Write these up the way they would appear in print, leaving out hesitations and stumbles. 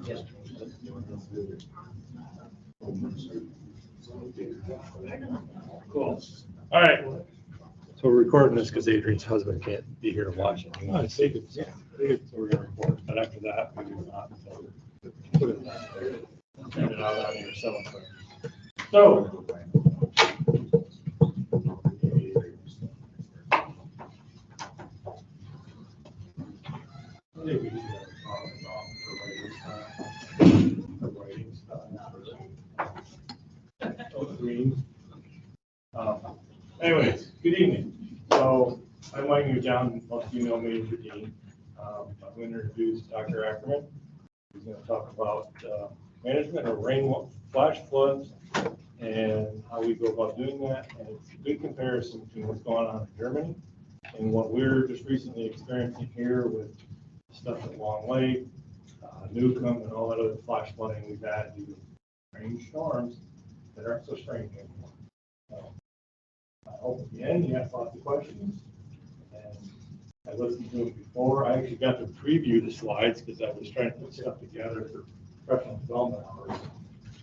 Yes. Cool. All right. So we're recording this because Adrian's husband can't be here to watch it. Oh, I see. So we're going to record. But after that, we do not. So put it back there. Turn it out on your cell phone. So. Anyways, good evening. So I'm Mike Newtown. Most of you know me as your dean. I'm going to introduce Dr. Ackermann. He's going to talk about management of rain flash floods and how we go about doing that. And it's a good comparison between what's going on in Germany and what we're just recently experiencing here with stuff at Long Lake, Newcomb, and all that other flash flooding we've had due to strange storms that aren't so strange anymore. So, I hope at the end you ask lots of questions. And I listened to it before. I actually got to preview the slides because I was trying to put stuff together for professional development hours.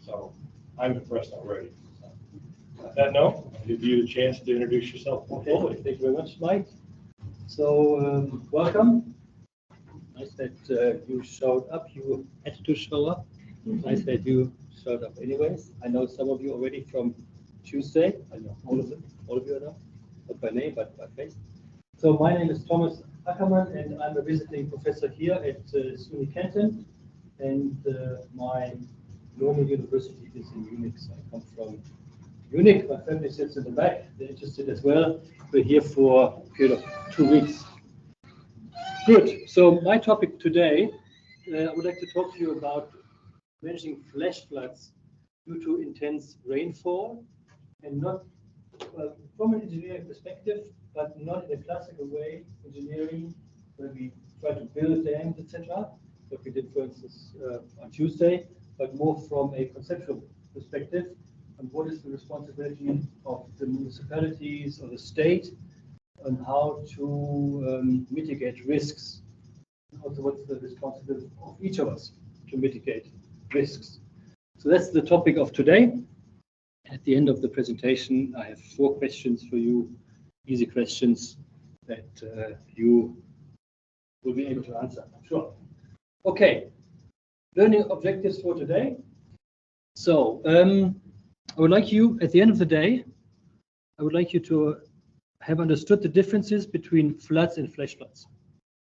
So I'm impressed already. So, on that note, I'll give you a chance to introduce yourself more fully. Thank you very much, Mike. So welcome. Nice that you showed up. You had to show up. Nice that you showed up anyways. I know some of you already from Tuesday. I know all of them. All of you know, not by name, but by face. So my name is Thomas Ackermann, and I'm a visiting professor here at SUNY Canton. And my normal university is in Munich. So I come from Munich. My family sits in the back. They're interested as well. We're here for a period of 2 weeks. Good. So my topic today, I would like to talk to you about managing flash floods due to intense rainfall, and not from an engineering perspective, but not in a classical way, engineering, where we try to build dams, etc. What we did, for instance, on Tuesday, but more from a conceptual perspective. And what is the responsibility of the municipalities or the state on how to mitigate risks? Also, what's the responsibility of each of us to mitigate risks? So that's the topic of today. At the end of the presentation, I have 4 questions for you, easy questions that you will be able to answer, I'm sure. Okay, learning objectives for today. So I would like you, at the end of the day, I would like you to have understood the differences between floods and flash floods.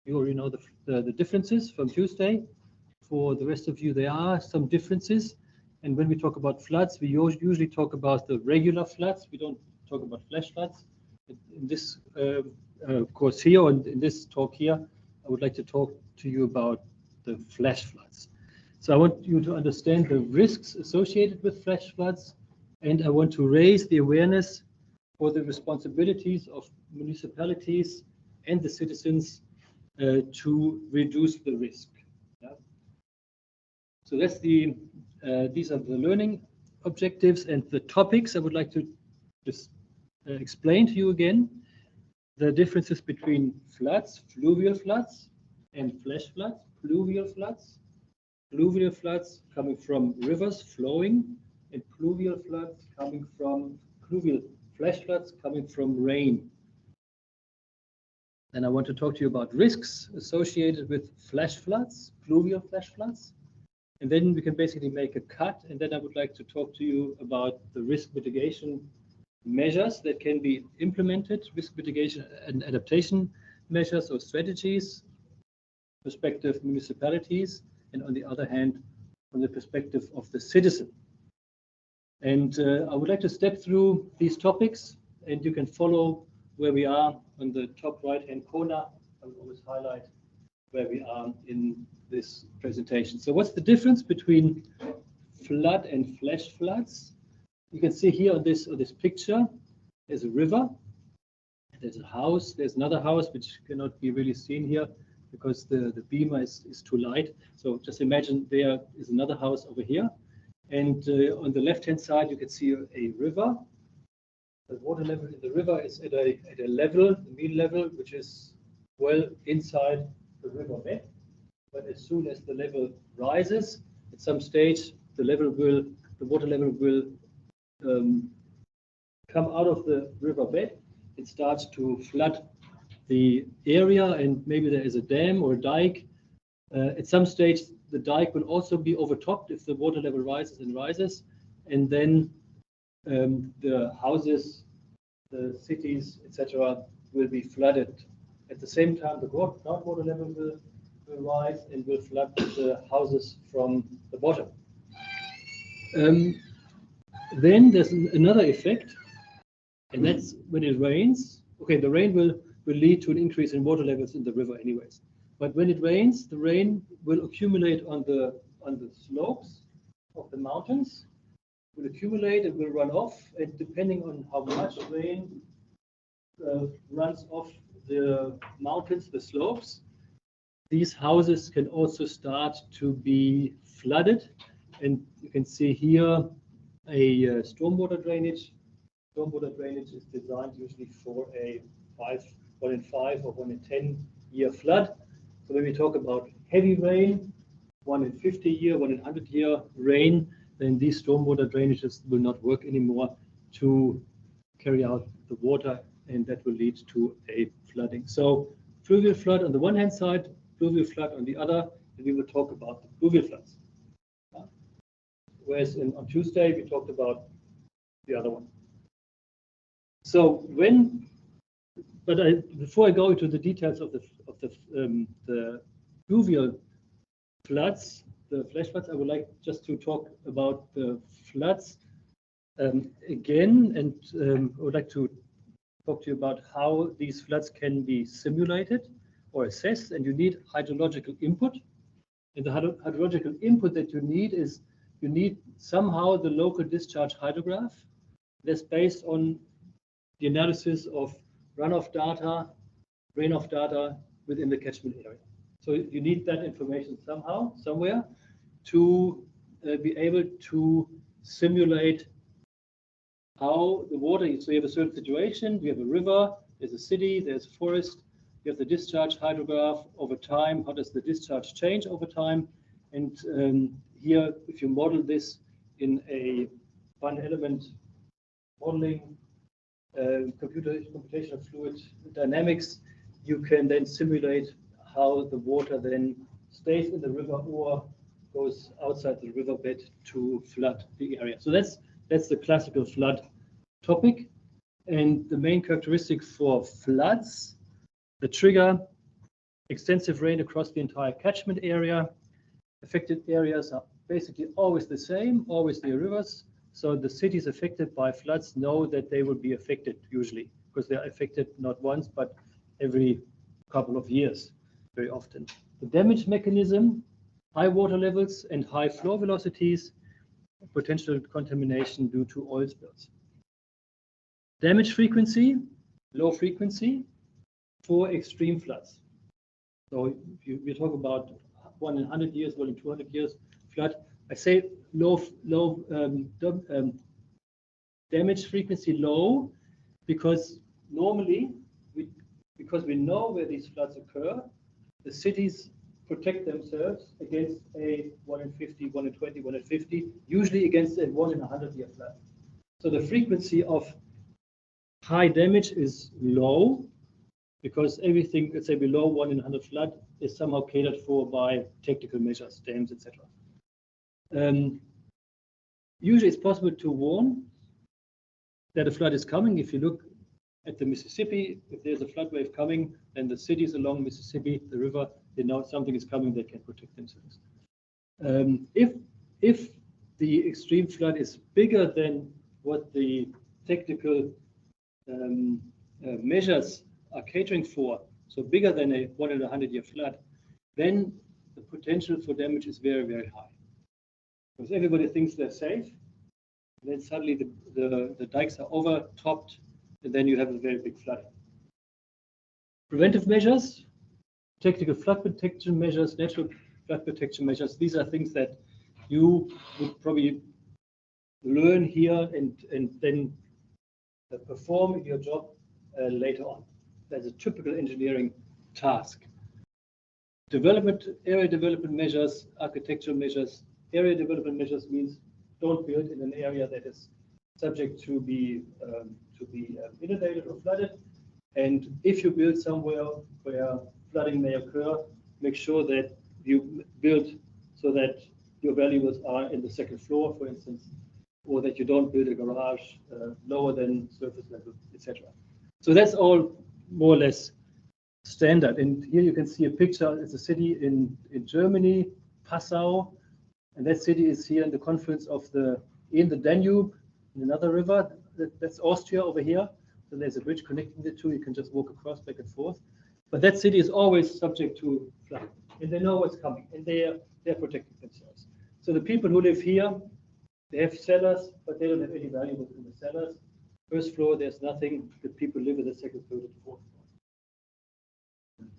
You already know the differences from Tuesday. For the rest of you, there are some differences. And when we talk about floods, we usually talk about the regular floods. We don't talk about flash floods. In this course here, and in this talk here, I would like to talk to you about the flash floods. So I want you to understand the risks associated with flash floods, and I want to raise the awareness for the responsibilities of municipalities and the citizens to reduce the risk. Yeah? So that's these are the learning objectives and the topics. I would like to just explain to you again the differences between floods, fluvial floods, and flash floods. Fluvial floods coming from rivers flowing, and flash floods coming from rain. Then I want to talk to you about risks associated with flash floods, fluvial flash floods. And then we can basically make a cut. And then I would like to talk to you about the risk mitigation measures that can be implemented, risk mitigation and adaptation measures or strategies, perspective municipalities, and on the other hand, from the perspective of the citizen. And I would like to step through these topics, and you can follow where we are on the top right-hand corner. I will always highlight where we are in this presentation. So what's the difference between flood and flash floods? You can see here on this picture, there's a river, there's a house, there's another house which cannot be really seen here because the beamer is too light. So just imagine there is another house over here. And on the left-hand side, you can see a river. The water level in the river is at a level, the mean level, which is well inside the river bed. But as as soon as the level rises, at some stage, the water level will come out of the riverbed. It starts to flood the area, and maybe there is a dam or a dike. At some stage, the dike will also be overtopped if the water level rises and rises, and then the houses, the cities, etc., will be flooded. At the same time, the groundwater level will rise and will flood the houses from the bottom. Then there's another effect, and that's when it rains. Okay, the rain will lead to an increase in water levels in the river anyways. But when it rains, the rain will accumulate on the slopes of the mountains, will accumulate and will run off, and depending on how much rain runs off the mountains, the slopes, these houses can also start to be flooded. And you can see here a stormwater drainage. Stormwater drainage is designed usually for a 1 in 5 or 1 in 10 year flood. So when we talk about heavy rain, 1 in 50 year, 1 in 100 year rain, then these stormwater drainages will not work anymore to carry out the water, and that will lead to a flooding. So fluvial flood on the one hand side, fluvial flood on the other, and we will talk about the fluvial floods. Whereas on Tuesday we talked about the other one. So before I go into the details of the fluvial floods, the flash floods, I would like just to talk about the floods again, and I would like to talk to you about how these floods can be simulated or assessed, and you need hydrological input. And the hydrological input that you need is you need somehow the local discharge hydrograph that's based on the analysis of runoff data, rainoff data within the catchment area. So you need that information somehow, somewhere, to be able to simulate how the water, so you have a certain situation, you have a river, there's a city, there's a forest, you have the discharge hydrograph over time, how does the discharge change over time? And here, if you model this in a one element modeling, computational fluid dynamics, you can then simulate how the water then stays in the river or goes outside the riverbed to flood the area. So that's the classical flood topic. And the main characteristic for floods, the trigger, extensive rain across the entire catchment area. Affected areas are basically always the same, always near rivers. So the cities affected by floods know that they will be affected usually, because they are affected not once, but every couple of years, very often. The damage mechanism, high water levels and high flow velocities, potential contamination due to oil spills. Damage frequency, low frequency for extreme floods. So if we talk about 1 in 100 years, 1 in 200 years flood, I say low damage frequency low, because normally, because we know where these floods occur, the cities protect themselves against a 1 in 50, 1 in 20, 1 in 50, usually against a 1 in 100 year flood. So the frequency of high damage is low, because everything, let's say below 1 in 100 flood, is somehow catered for by technical measures, dams, etc. Usually it's possible to warn that a flood is coming. If you look at the Mississippi, if there's a flood wave coming, then the cities along Mississippi, the river, they know something is coming, they can protect themselves. If the extreme flood is bigger than what the technical measures are catering for, so bigger than a 1 in 100 year flood, then the potential for damage is very, very high. Because everybody thinks they're safe, and then suddenly the dikes are overtopped, and then you have a very big flood. Preventive measures, technical flood protection measures, natural flood protection measures, these are things that you would probably learn here and then perform in your job later on. That's a typical engineering task. area development measures, architectural measures. Area development measures means don't build in an area that is subject to be inundated or flooded. And if you build somewhere where flooding may occur, make sure that you build so that your valuables are in the second floor, for instance, or that you don't build a garage lower than surface level, etc. So that's all more or less standard. And here you can see a picture. It's a city in Germany, Passau, and that city is here in the confluence of the Danube, in another river. That's Austria over here. So there's a bridge connecting the two. You can just walk across back and forth. But that city is always subject to flooding, and they know what's coming, and they're protecting themselves. So the people who live here, they have cellars, but they don't have any valuables in the cellars. First floor, there's nothing. The people live in the second, third, and fourth floor.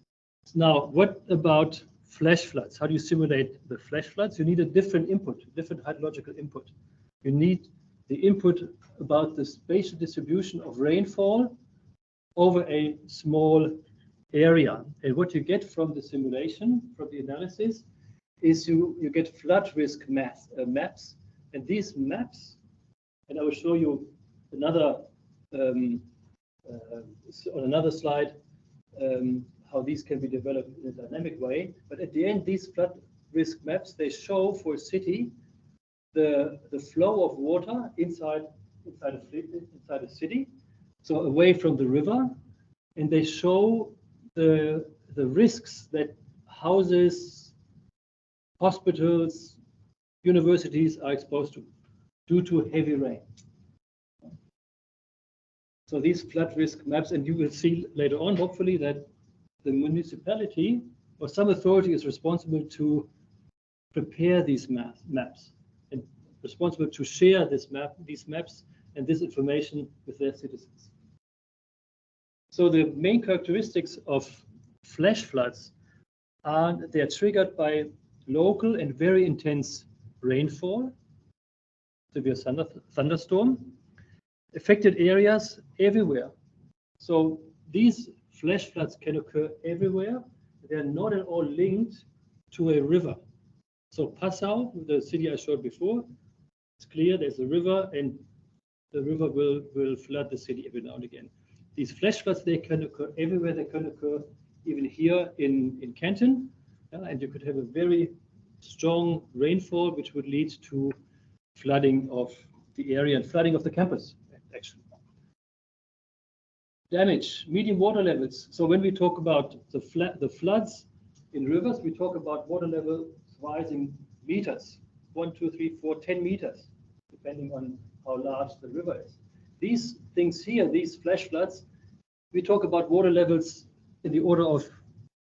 Now, what about flash floods? How do you simulate the flash floods? You need a different input, different hydrological input. You need the input about the spatial distribution of rainfall over a small area. And what you get from the simulation, from the analysis, is you get flood risk maps. And these maps, and I will show you another on another slide how these can be developed in a dynamic way. But at the end, these flood risk maps, they show for a city the flow of water inside a city, so away from the river, and they show the risks that houses, hospitals, universities are exposed to due to heavy rain. So these flood risk maps, and you will see later on, hopefully, that the municipality or some authority is responsible to prepare these maps and responsible to share these maps and this information with their citizens. So the main characteristics of flash floods are they are triggered by local and very intense rainfall, severe thunderstorm, affected areas everywhere. So these flash floods can occur everywhere. They are not at all linked to a river. So Passau, the city I showed before, it's clear there's a river, and the river will flood the city every now and again. These flash floods, they can occur everywhere. They can occur even here in Canton, and you could have a very strong rainfall, which would lead to flooding of the area and flooding of the campus, actually. Damage, medium water levels. So when we talk about the floods in rivers, we talk about water levels rising meters, 1, 2, 3, 4, 10 meters, depending on how large the river is. These things here, these flash floods, we talk about water levels in the order of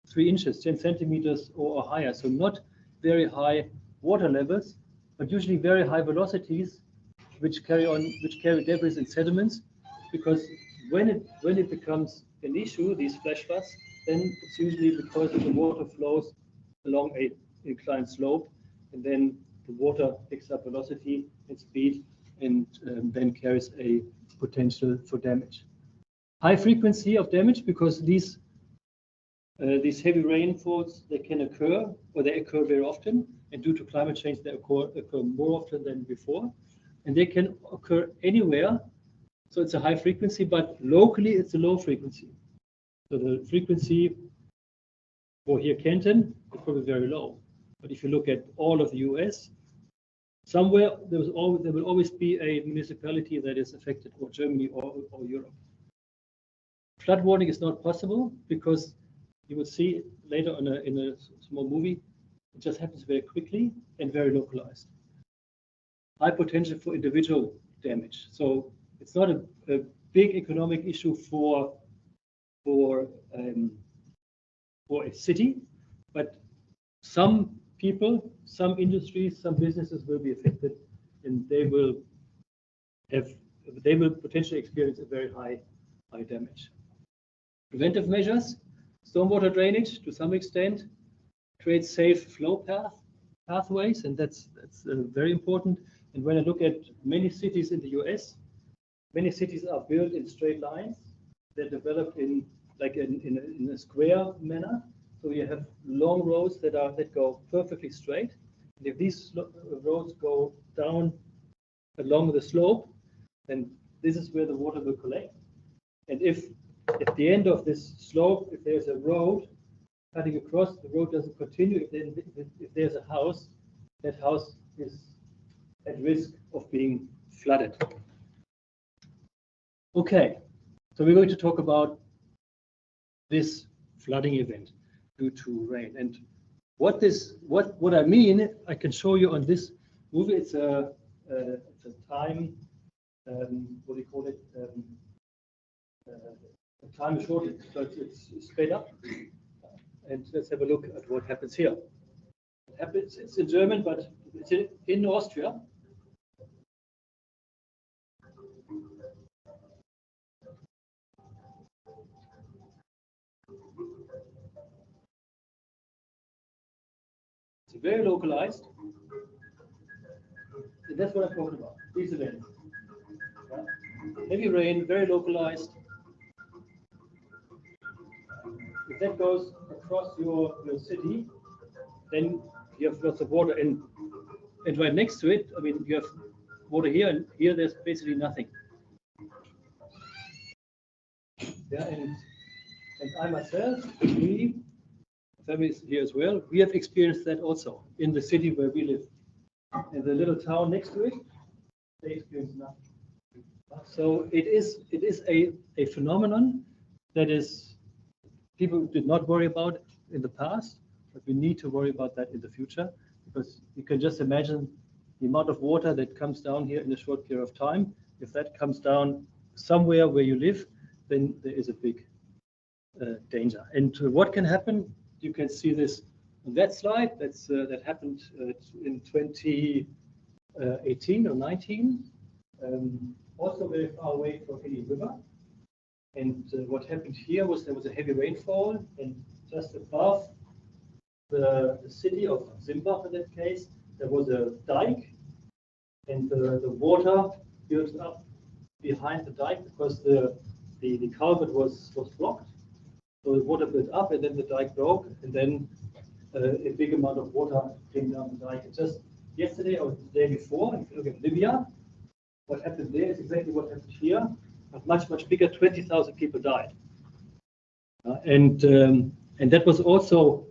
3 inches, 10 centimeters or higher. So not very high water levels, but usually very high velocities, which carry debris and sediments, because when it becomes an issue, these flash floods, then it's usually because the water flows along a inclined slope, and then the water picks up velocity and speed, and then carries a potential for damage. High frequency of damage, because these heavy rainfalls, they can occur, or they occur very often, and due to climate change, they occur more often than before, and they can occur anywhere. So it's a high frequency, but locally it's a low frequency. So the frequency for here Canton is probably very low. But if you look at all of the US, somewhere there will always be a municipality that is affected, or Germany or Europe. Flood warning is not possible because you will see later in a small movie, it just happens very quickly and very localized. High potential for individual damage. So it's not a big economic issue for a city, but some people, some industries, some businesses will be affected, and they will potentially experience a very high damage. Preventive measures, stormwater drainage to some extent, create safe flow pathways, and that's very important. And when I look at many cities in the US, many cities are built in straight lines. They're developed in a square manner, So you have long roads that go perfectly straight. And if these roads go down along the slope, then this is where the water will collect. And if at the end of this slope, if there's a road cutting across, the road doesn't continue. If there's a house, that house is at risk of being flooded. Okay, so we're going to talk about this flooding event due to rain. And what I mean, I can show you on this movie. It's a time, what do you call it? A time shortage. So it's sped up. And let's have a look at what happens here. It's in German, but it's in Austria. It's very localized. And that's what I'm talking about, these events. Yeah. Heavy rain, very localized. If that goes across your city, then you have lots of water. And right next to it, I mean, you have water here, and here there's basically nothing. Yeah, and I myself, we, families here as well, we have experienced that also in the city where we live. And the little town next to it, they experience nothing. So it is a phenomenon that is people did not worry about in the past, but we need to worry about that in the future, because you can just imagine the amount of water that comes down here in a short period of time. If that comes down somewhere where you live, then there is a big danger. And what can happen? You can see this on that slide. That happened in 2018 or 19. Also very far away from any river. And what happened here was there was a heavy rainfall, and just above the city of Simbach, in that case, there was a dike, and the water built up behind the dike because the culvert was blocked. So the water built up, and then the dike broke, and then a big amount of water came down the dike. And just yesterday or the day before, if you look at Libya, what happened there is exactly what happened here, but much bigger. 20,000 people died, and that was also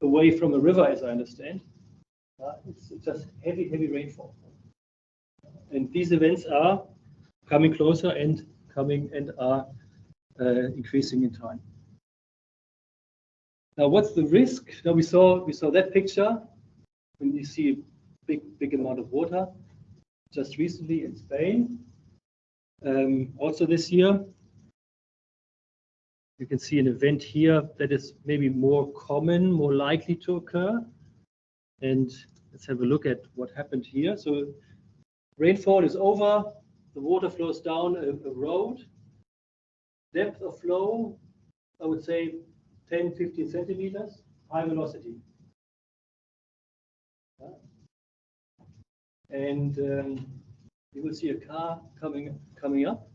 away from a river, as I understand. It's just heavy rainfall, and these events are coming closer and are increasing in time. Now, what's the risk? Now we saw that picture when you see a big amount of water just recently in Spain. Also this year, you can see an event here that is maybe more common, more likely to occur. And let's have a look at what happened here. So rainfall is over, the water flows down a road. Depth of flow, I would say 10, 15 centimeters, high velocity. And you will see a car coming up.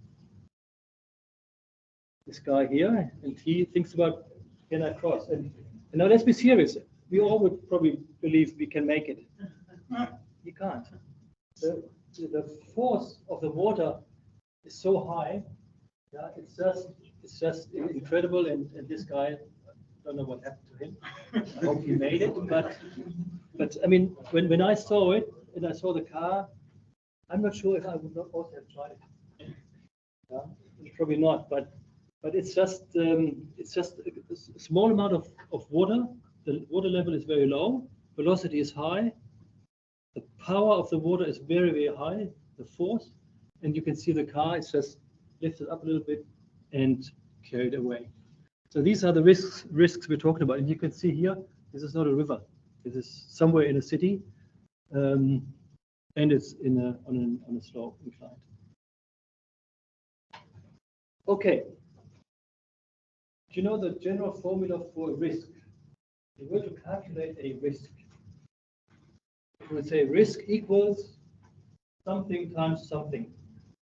This guy here, and he thinks about, can I cross? And now let's be serious. We all would probably believe we can make it. You can't. The force of the water is so high. Yeah, it's just incredible. And this guy, I don't know what happened to him. I hope he made it. But I mean, when I saw it and I saw the car, I'm not sure if I would not also have tried it. Yeah, probably not. But it's just a small amount of water. The water level is very low. Velocity is high. The power of the water is very high. The force, and you can see the car is just lifted up a little bit and carried away. So these are the risks we're talking about. And you can see here, this is not a river. This is somewhere in a city, and it's on a slope incline. Okay. Do you know the general formula for a risk? If we were to calculate a risk, we would say risk equals something times something.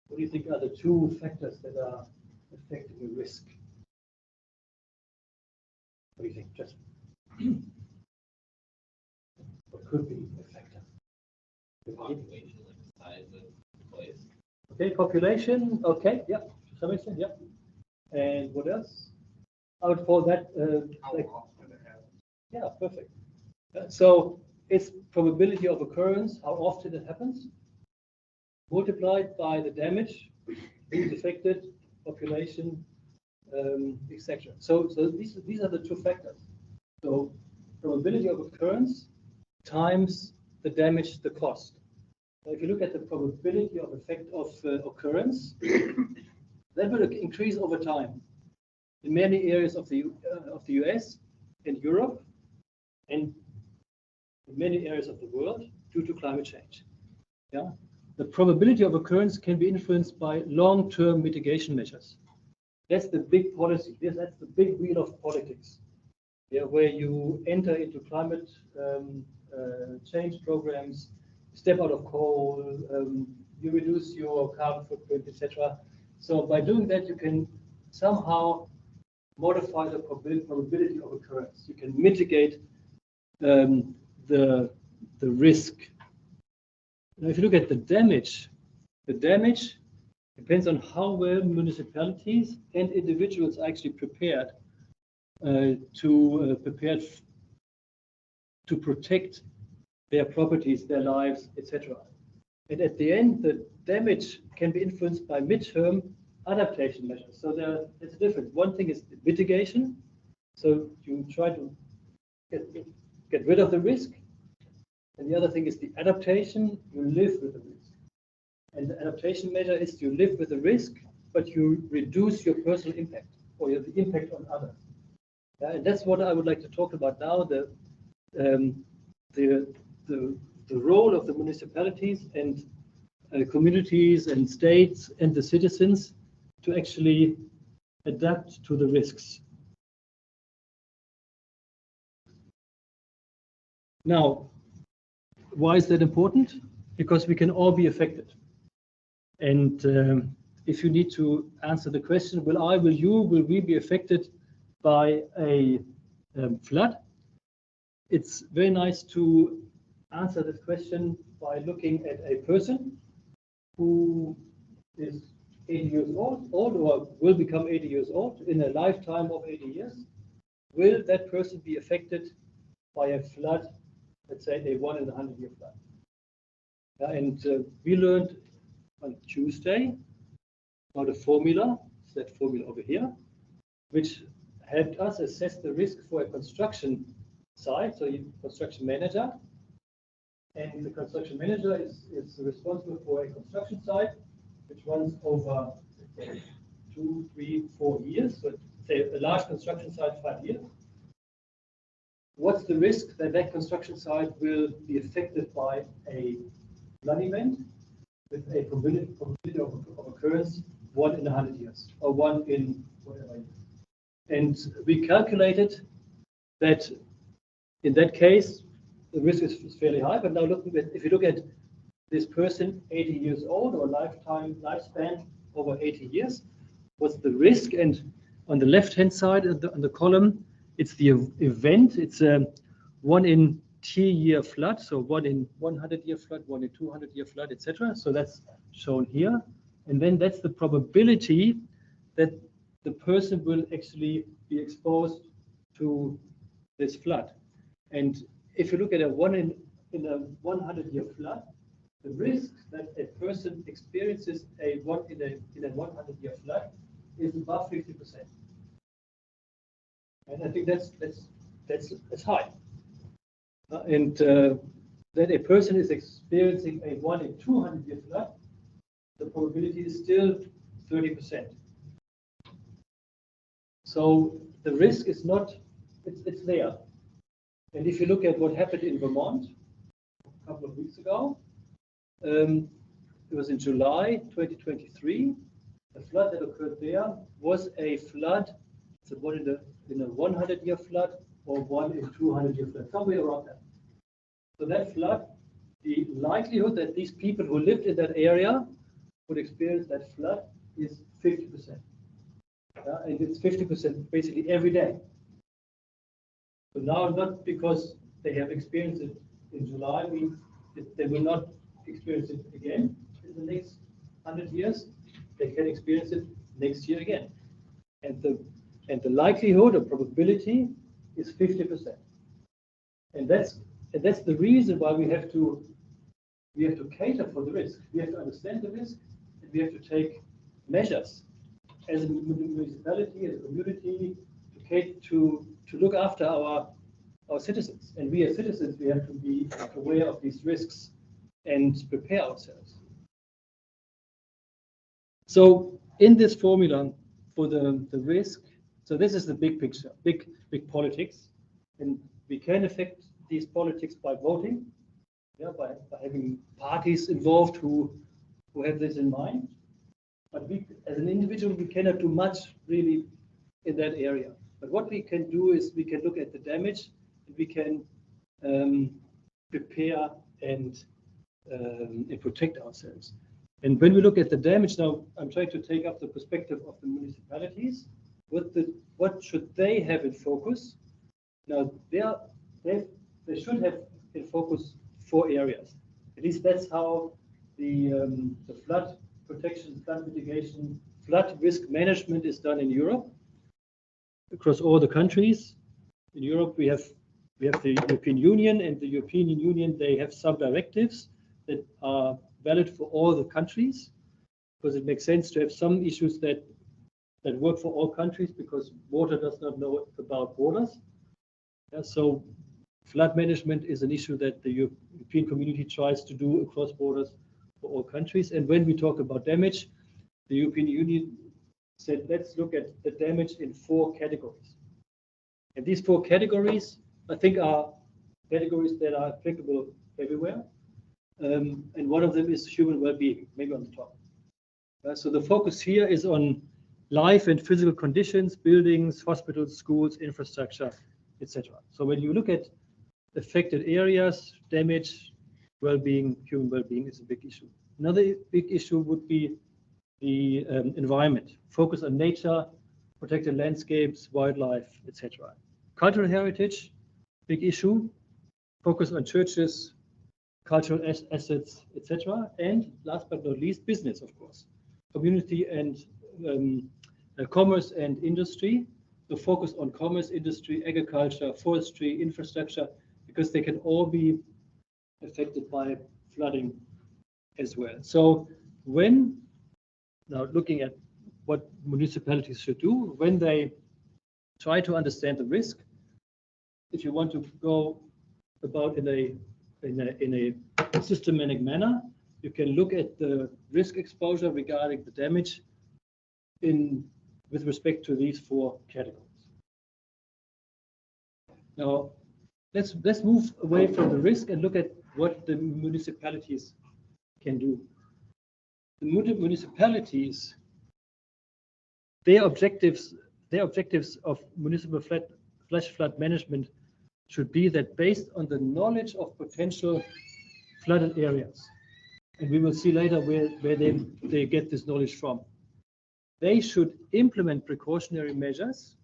What do you think are the two factors that are affecting the risk? What do you think? Just what could be a factor? Population, like the size of the place. Okay, population. Okay, yeah, to some extent, yeah. And what else? I would call that like, often it happens. yeah, perfect. So it's probability of occurrence, how often it happens, multiplied by the damage, who's affected, population, etc. So these are the two factors. So probability of occurrence times the damage, the cost. Now, if you look at the probability of effect of occurrence, that will increase over time in many areas of the US and Europe and in many areas of the world due to climate change. Yeah, the probability of occurrence can be influenced by long-term mitigation measures. That's the big policy. That's the big wheel of politics. Yeah, where you enter into climate change programs, step out of coal, you reduce your carbon footprint, etc. So by doing that, you can somehow modify the probability of occurrence. You can mitigate the risk. Now, if you look at the damage depends on how well municipalities and individuals are actually prepared to protect their properties, their lives, etc. And at the end, the damage can be influenced by midterm adaptation measures. So there's a difference. One thing is mitigation. So you try to get rid of the risk. And the other thing is the adaptation. You live with the risk. And the adaptation measure is you live with the risk, but you reduce your personal impact or the impact on others. And that's what I would like to talk about now. The role of the municipalities and communities and states and the citizens to actually adapt to the risks. Now, why is that important? Because we can all be affected. And if you need to answer the question, will I, will you, will we be affected by a flood? It's very nice to answer this question by looking at a person who is 80 years old or will become 80 years old in a lifetime of 80 years. Will that person be affected by a flood, let's say a 1 in a 100-year flood? And we learned on Tuesday about a formula, it's that formula over here, which helped us assess the risk for a construction site, so you construction manager. And the construction manager is responsible for a construction site which runs over 2, 3, 4 years. So say a large construction site, 5 years. What's the risk that that construction site will be affected by a flood event with a probability of occurrence 1 in 100 years or 1 in whatever years? And we calculated that in that case, the risk is fairly high. But now if you look at this person, 80 years old or lifespan over 80 years, what's the risk? And on the left-hand side on the column, it's the event. It's a 1 in T-year flood, so 1 in 100-year flood, 1 in 200-year flood, etc. So that's shown here. And then that's the probability that the person will actually be exposed to this flood. And if you look at a 1 in a 100-year flood, the risk that a person experiences a 1 in a 100-year flood is above 50%. And I think that's high. And that a person is experiencing a 1 in 200-year flood, the probability is still 30%. So the risk is not, it's there. And if you look at what happened in Vermont a couple of weeks ago, it was in July 2023. The flood that occurred there was a flood, so 1 in a 100-year flood or 1 in 200-year flood, somewhere around that. So that flood, the likelihood that these people who lived in that area would experience that flood is 50%. And it's 50% basically every day. So now, not because they have experienced it in July, they will not experience it again in the next 100 years. They can experience it next year again. And the likelihood or probability is 50%. And that's the reason why we have to cater for the risk. We have to understand the risk, and we have to take measures as a municipality, as a community, to look after our citizens. And we as citizens, we have to be aware of these risks and prepare ourselves. So in this formula for the risk, so this is the big picture, big politics, and we can affect these politics by voting, by having parties involved who have this in mind. But we, as an individual, we cannot do much really in that area. But what we can do is we can look at the damage, and we can prepare and protect ourselves. And when we look at the damage, now I'm trying to take up the perspective of the municipalities. What should they have in focus? Now they should have in focus 4 areas. At least that's how the flood protection, flood mitigation, flood risk management is done in Europe, across all the countries. In Europe, we have the European Union, and the European Union, they have some directives that are valid for all the countries, because it makes sense to have some issues that work for all countries, because water does not know about borders. So flood management is an issue that the European community tries to do across borders for all countries. And when we talk about damage, the European Union said, let's look at the damage in 4 categories. And these 4 categories, I think, are categories that are applicable everywhere. And one of them is human well-being, maybe on the top. So the focus here is on life and physical conditions, buildings, hospitals, schools, infrastructure, etc. So when you look at affected areas, damage, well-being, human well-being is a big issue. Another big issue would be the environment. Focus on nature, protected landscapes, wildlife, etc. Cultural heritage, big issue. Focus on churches, cultural assets, etc. And last but not least, business, of course. Community and commerce and industry. So focus on commerce, industry, agriculture, forestry, infrastructure, because they can all be affected by flooding as well. So now looking at what municipalities should do, when they try to understand the risk, if you want to go about in a systematic manner, you can look at the risk exposure regarding the damage with respect to these 4 categories. Now, let's move away from the risk and look at what the municipalities can do. The municipalities, their objectives of municipal flash flood management should be that based on the knowledge of potential flooded areas, and we will see later where they get this knowledge from, they should implement precautionary measures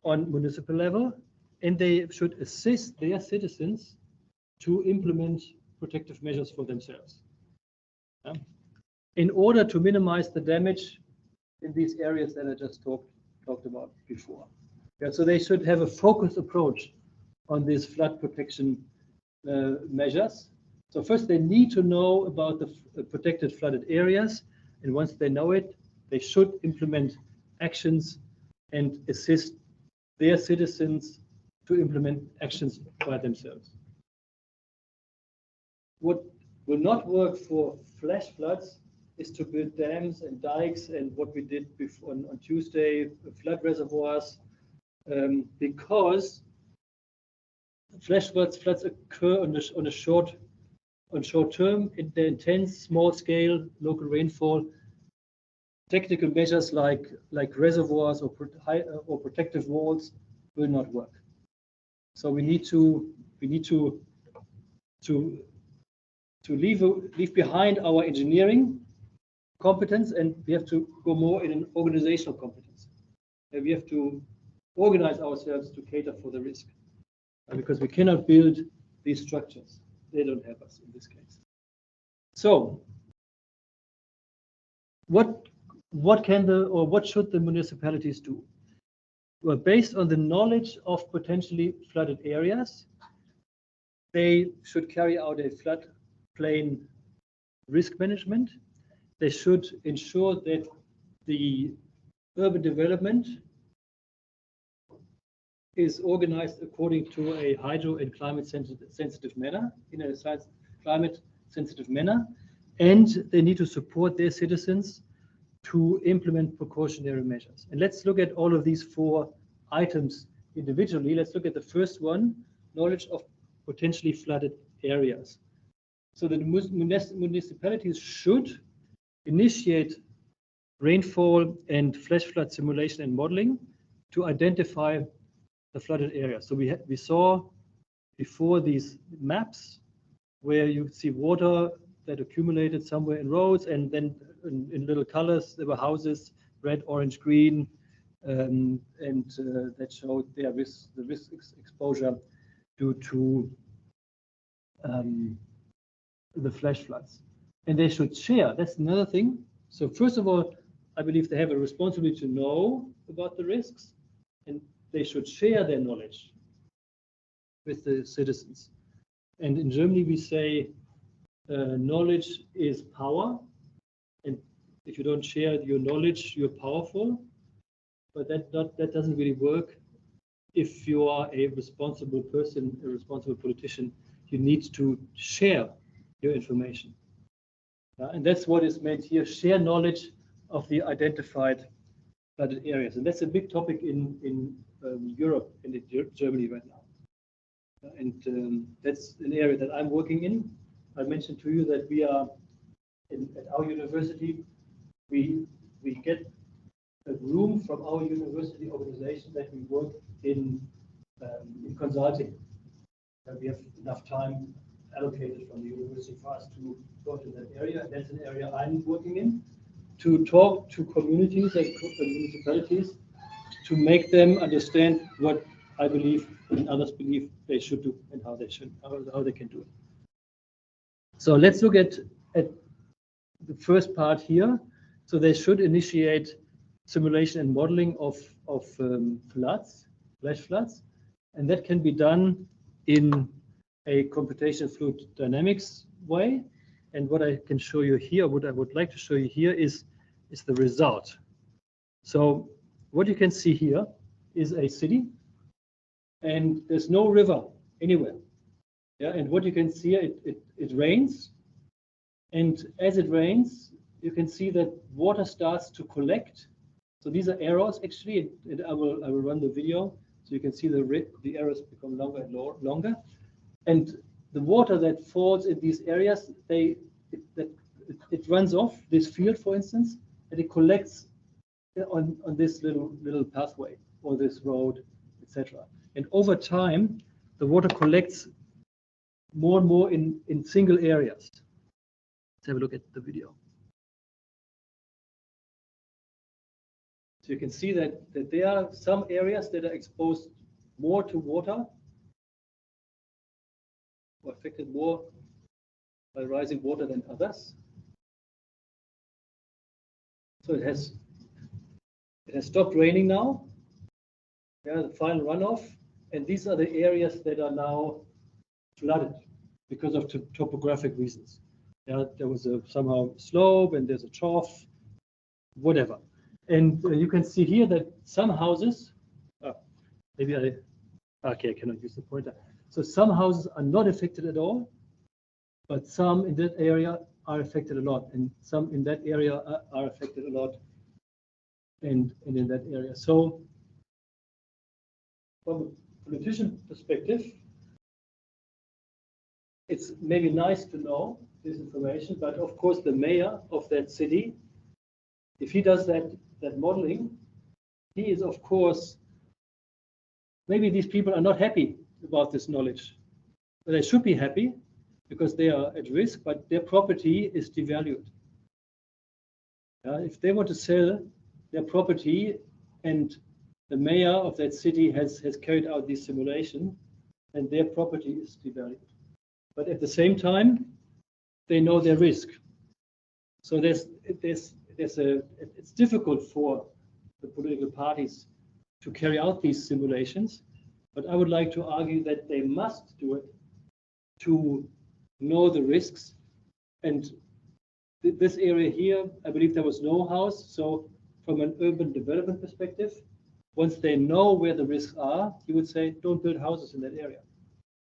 on municipal level, and they should assist their citizens to implement protective measures for themselves, in order to minimize the damage in these areas that I just talked about before. So they should have a focused approach on these flood protection measures. So first they need to know about the protected flooded areas, and once they know it, they should implement actions and assist their citizens to implement actions by themselves. What will not work for flash floods is to build dams and dikes and what we did before on Tuesday, flood reservoirs, because flash floods occur on short term, in the intense, small scale, local rainfall. Technical measures like reservoirs or protective walls will not work. So we need to leave behind our engineering competence, and we have to go more in an organizational competence. And we have to organize ourselves to cater for the risk. because we cannot build these structures. They don't help us in this case. So what should the municipalities do? Well, based on the knowledge of potentially flooded areas, they should carry out a floodplain risk management. They should ensure that the urban development is organized according to a hydro and climate sensitive manner, in a climate sensitive manner, and they need to support their citizens to implement precautionary measures. And let's look at all of these 4 items individually. Let's look at the first one, knowledge of potentially flooded areas. So the municipalities should initiate rainfall and flash flood simulation and modeling to identify the flooded areas. So we saw before these maps where you see water that accumulated somewhere in roads, and then in little colors there were houses, red, orange, green, and that showed the risk exposure due to the flash floods. And they should share. That's another thing. So first of all, I believe they have a responsibility to know about the risks, and they should share their knowledge with the citizens. And in Germany, we say knowledge is power. And if you don't share your knowledge, you're powerful. But that doesn't really work. If you are a responsible person, a responsible politician, you need to share your information. And that's what is meant here, share knowledge of the identified flooded areas. And that's a big topic in Europe and in Germany right now. And that's an area that I'm working in. I mentioned to you that we are, at our university, we get a room from our university organization that we work in consulting. And we have enough time allocated from the university for us to go to that area. And that's an area I'm working in, to talk to communities and municipalities to make them understand what I believe and others believe they should do and how they can do it. So let's look at the first part here. So they should initiate simulation and modeling of floods, flash floods, and that can be done in a computational fluid dynamics way. And what I can show you here, what I would like to show you here is the result. So what you can see here is a city, and there's no river anywhere. Yeah, and what you can see, it rains, and as it rains, you can see that water starts to collect. So these are arrows actually, and I will run the video so you can see the arrows become longer and longer. And the water that falls in these areas, it runs off this field, for instance, and it collects on this little pathway or this road, etc. And over time, the water collects more and more in single areas. Let's have a look at the video. So you can see that there are some areas that are exposed more to water, or affected more by rising water than others. So it has stopped raining now. Yeah, the final runoff, and these are the areas that are now flooded because of topographic reasons. Yeah, there was somehow slope, and there's a trough, whatever. And you can see here that some houses, I cannot use the pointer. So some houses are not affected at all, but some in that area are affected a lot, and some in that area are affected a lot, and in that area. So from a politician perspective, it's maybe nice to know this information, but of course the mayor of that city, if he does that modeling, he is of course, maybe these people are not happy about this knowledge, but they should be happy because they are at risk, but their property is devalued. If they want to sell their property and the mayor of that city has carried out this simulation, and their property is devalued. But at the same time, they know their risk. So it's difficult for the political parties to carry out these simulations. But I would like to argue that they must do it to know the risks. And this area here, I believe there was no house. So from an urban development perspective, once they know where the risks are, you would say, don't build houses in that area.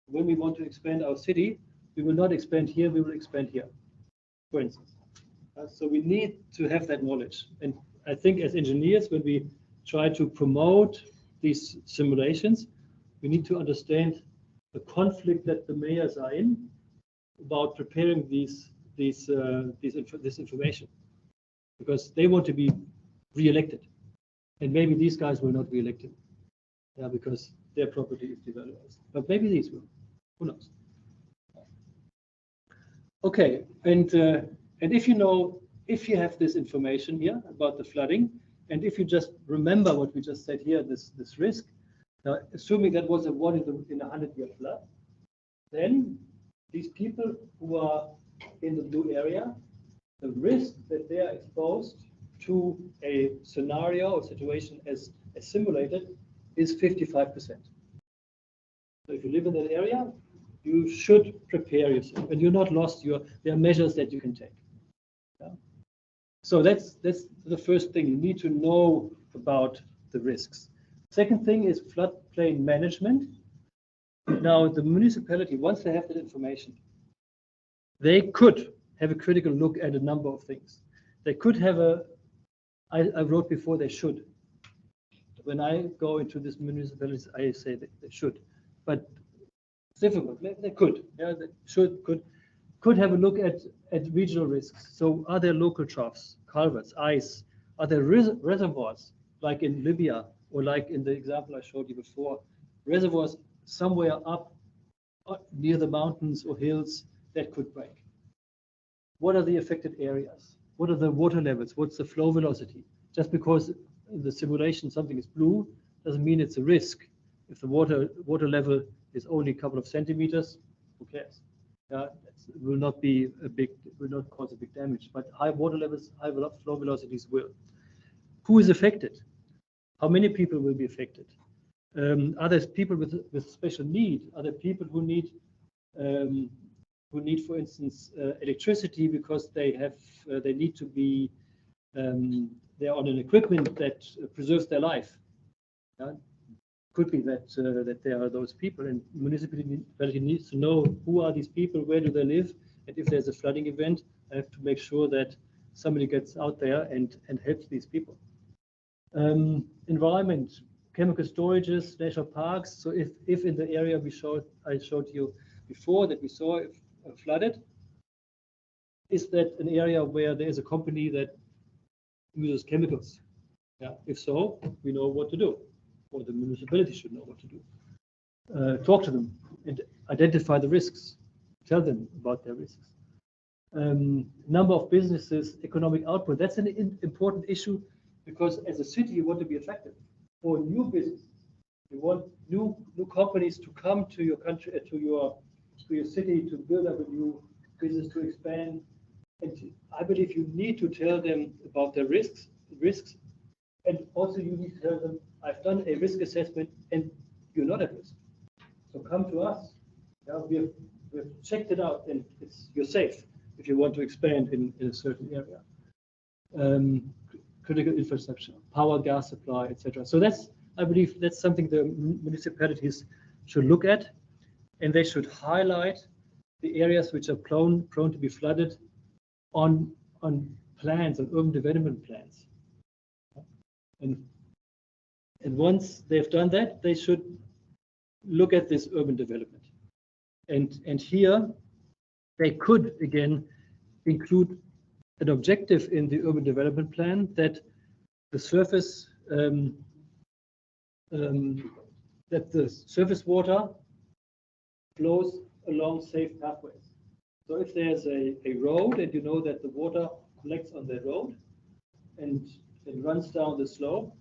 When we want to expand our city, we will not expand here, we will expand here, for instance. So we need to have that knowledge. And I think as engineers, when we try to promote these simulations, we need to understand the conflict that the mayors are in about preparing this information, because they want to be re-elected, and maybe these guys will not be elected, because their property is devalued. But maybe these will. Who knows? Okay, and if you have this information here about the flooding, and if you just remember what we just said here, this risk. Now, assuming that was a 1 in a 100-year flood, then these people who are in the blue area, the risk that they are exposed to a scenario or situation as simulated is 55%. So if you live in that area, you should prepare yourself, and you're not lost. There are measures that you can take. Yeah? So that's the first thing. You need to know about the risks. Second thing is floodplain management. Now, the municipality, once they have that information, they could have a critical look at a number of things. They could have I wrote before they should. When I go into these municipalities, I say that they should, but it's difficult. They could, they could have a look at regional risks. So are there local troughs, culverts, ice? Are there reservoirs, like in Libya, or like in the example I showed you before, reservoirs somewhere up near the mountains or hills that could break? What are the affected areas? What are the water levels? What's the flow velocity? Just because in the simulation something is blue doesn't mean it's a risk. If the water level is only a couple of centimeters, who cares? It will not cause a big damage. But high water levels, high flow velocities will. Who is affected? How many people will be affected? Are there people with special need? Are there people who need, for instance, electricity because they need to be, they're on an equipment that preserves their life? Could be that there are those people, and municipality needs to know who are these people, where do they live, and if there's a flooding event, I have to make sure that somebody gets out there and helps these people. Environment, chemical storages, national parks. So if in the area I showed you before that we saw flooded, is that an area where there is a company that uses chemicals? If so, we know what to do, or the municipality should know what to do. Talk to them and identify the risks. Tell them about their risks. Number of businesses, economic output. That's an important issue, because as a city, you want to be attractive for new businesses. You want new companies to come to your country, to your city, to build up a new business, to expand. And I believe you need to tell them about their risks, and also you need to tell them, I've done a risk assessment, and you're not at risk. So come to us. We have checked it out, and you're safe if you want to expand in a certain area. Critical infrastructure, power, gas supply, etc. So I believe that's something the municipalities should look at, and they should highlight the areas which are prone to be flooded on plans, on urban development plans. And once they've done that, they should look at this urban development. And here they could again include an objective in the urban development plan that the surface water flows along safe pathways. So if there's a road and you know that the water collects on the road and it runs down the slope,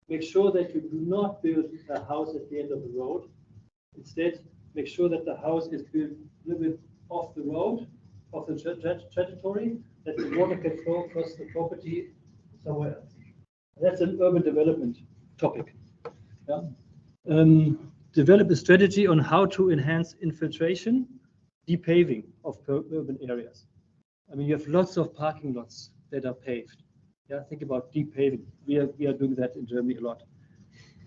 make sure that you do not build a house at the end of the road. Instead, make sure that the house is built a little bit off the road, off the trajectory, that the water can flow across the property somewhere else. That's an urban development topic. Yeah. Develop a strategy on how to enhance infiltration, depaving of urban areas. I mean, you have lots of parking lots that are paved. Yeah, think about depaving. We are doing that in Germany a lot.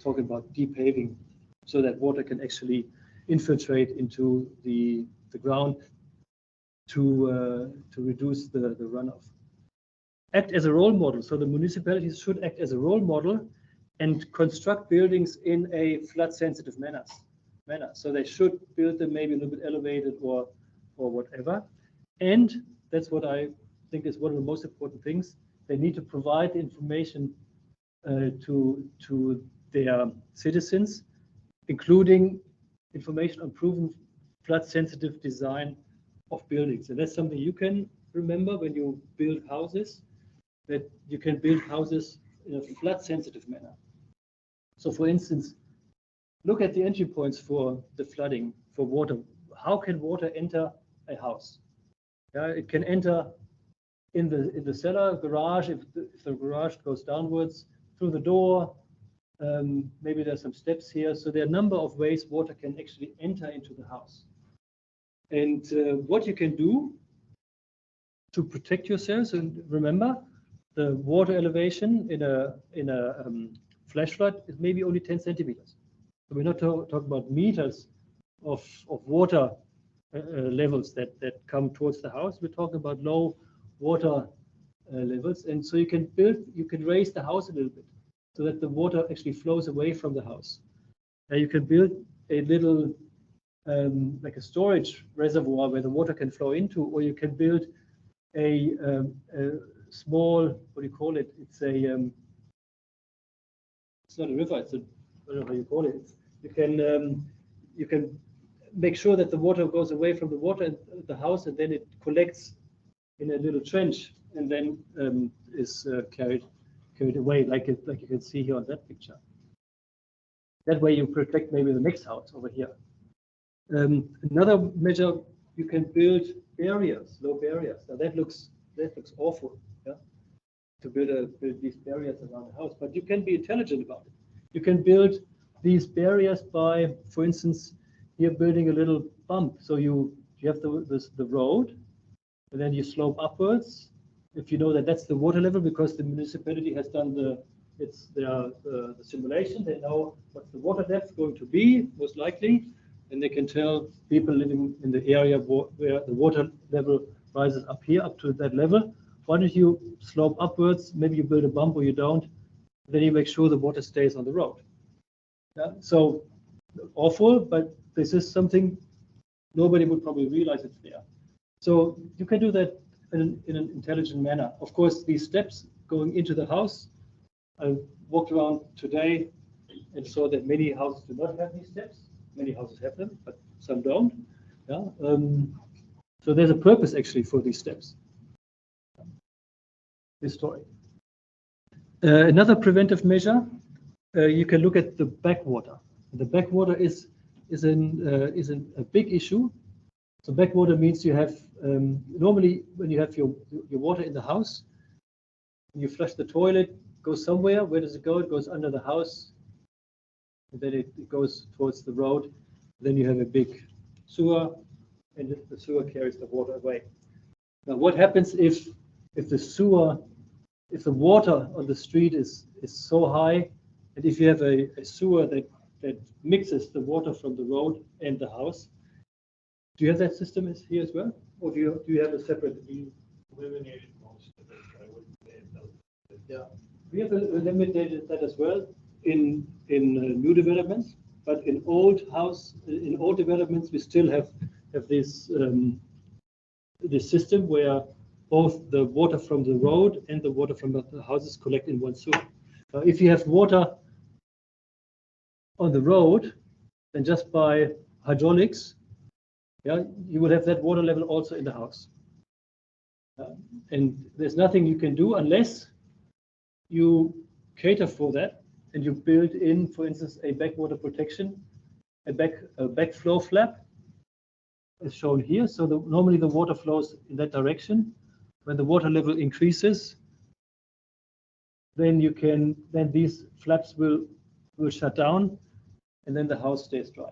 Talking about depaving so that water can actually infiltrate into the ground to reduce the runoff. Act as a role model. So the municipalities should act as a role model and construct buildings in a flood-sensitive manner. So they should build them maybe a little bit elevated or whatever. And that's what I think is one of the most important things. They need to provide the information to their citizens, including information on proven flood-sensitive design of buildings. And that's something you can remember when you build houses, that you can build houses in a flood-sensitive manner. So for instance, look at the entry points for the flooding, for water. How can water enter a house? Yeah, it can enter in the cellar, garage, if the garage goes downwards, through the door. Maybe there's some steps here. So there are a number of ways water can actually enter into the house. And what you can do to protect yourselves, and remember, the water elevation in a flash flood is maybe only 10 centimeters. So we're not talking about meters of water levels that come towards the house. We're talking about low water levels, and so you can raise the house a little bit so that the water actually flows away from the house. Now you can build a little like a storage reservoir where the water can flow into, or you can build a small, what do you call it? It's not a river. It's a, I don't know how you call it. You can make sure that the water goes away from the water in the house, and then it collects in a little trench, and then is carried away, like you can see here on that picture. That way you protect maybe the next house over here. Another measure, you can build barriers, low barriers. Now that looks awful, yeah, to build these barriers around the house. But you can be intelligent about it. You can build these barriers by, for instance, here building a little bump. So you have the road, and then you slope upwards. If you know that that's the water level, because the municipality has done the simulation, they know what's the water depth going to be, most likely, and they can tell people living in the area where the water level rises up here, up to that level. Why don't you slope upwards? Maybe you build a bump or you don't. Then you make sure the water stays on the road. Yeah? So awful, but this is something nobody would probably realize it's there. So you can do that in an intelligent manner. Of course, these steps going into the house, I walked around today and saw that many houses do not have these steps. Many houses have them, but some don't. Yeah. So there's a purpose actually for these steps. This story. Another preventive measure, you can look at the backwater. The backwater is a big issue. So backwater means you have normally when you have your water in the house, you flush the toilet, goes somewhere. Where does it go? It goes under the house, and then it goes towards the road. Then you have a big sewer, and the sewer carries the water away. Now, what happens if the water on the street is so high, and if you have a sewer that mixes the water from the road and the house? Do you have that system here as well, or do you have a separate? We eliminated most of it. I wouldn't say it. Yeah, we have eliminated that as well in new developments, but in old developments we still have this this system where both the water from the road and the water from the houses collect in one sewer. If you have water on the road, then just by hydraulics, yeah, you will have that water level also in the house. And there's nothing you can do unless you cater for that and you build in, for instance, a backwater protection a backflow flap, as shown here. So normally the water flows in that direction. When the water level increases, then these flaps will shut down, and then the house stays dry.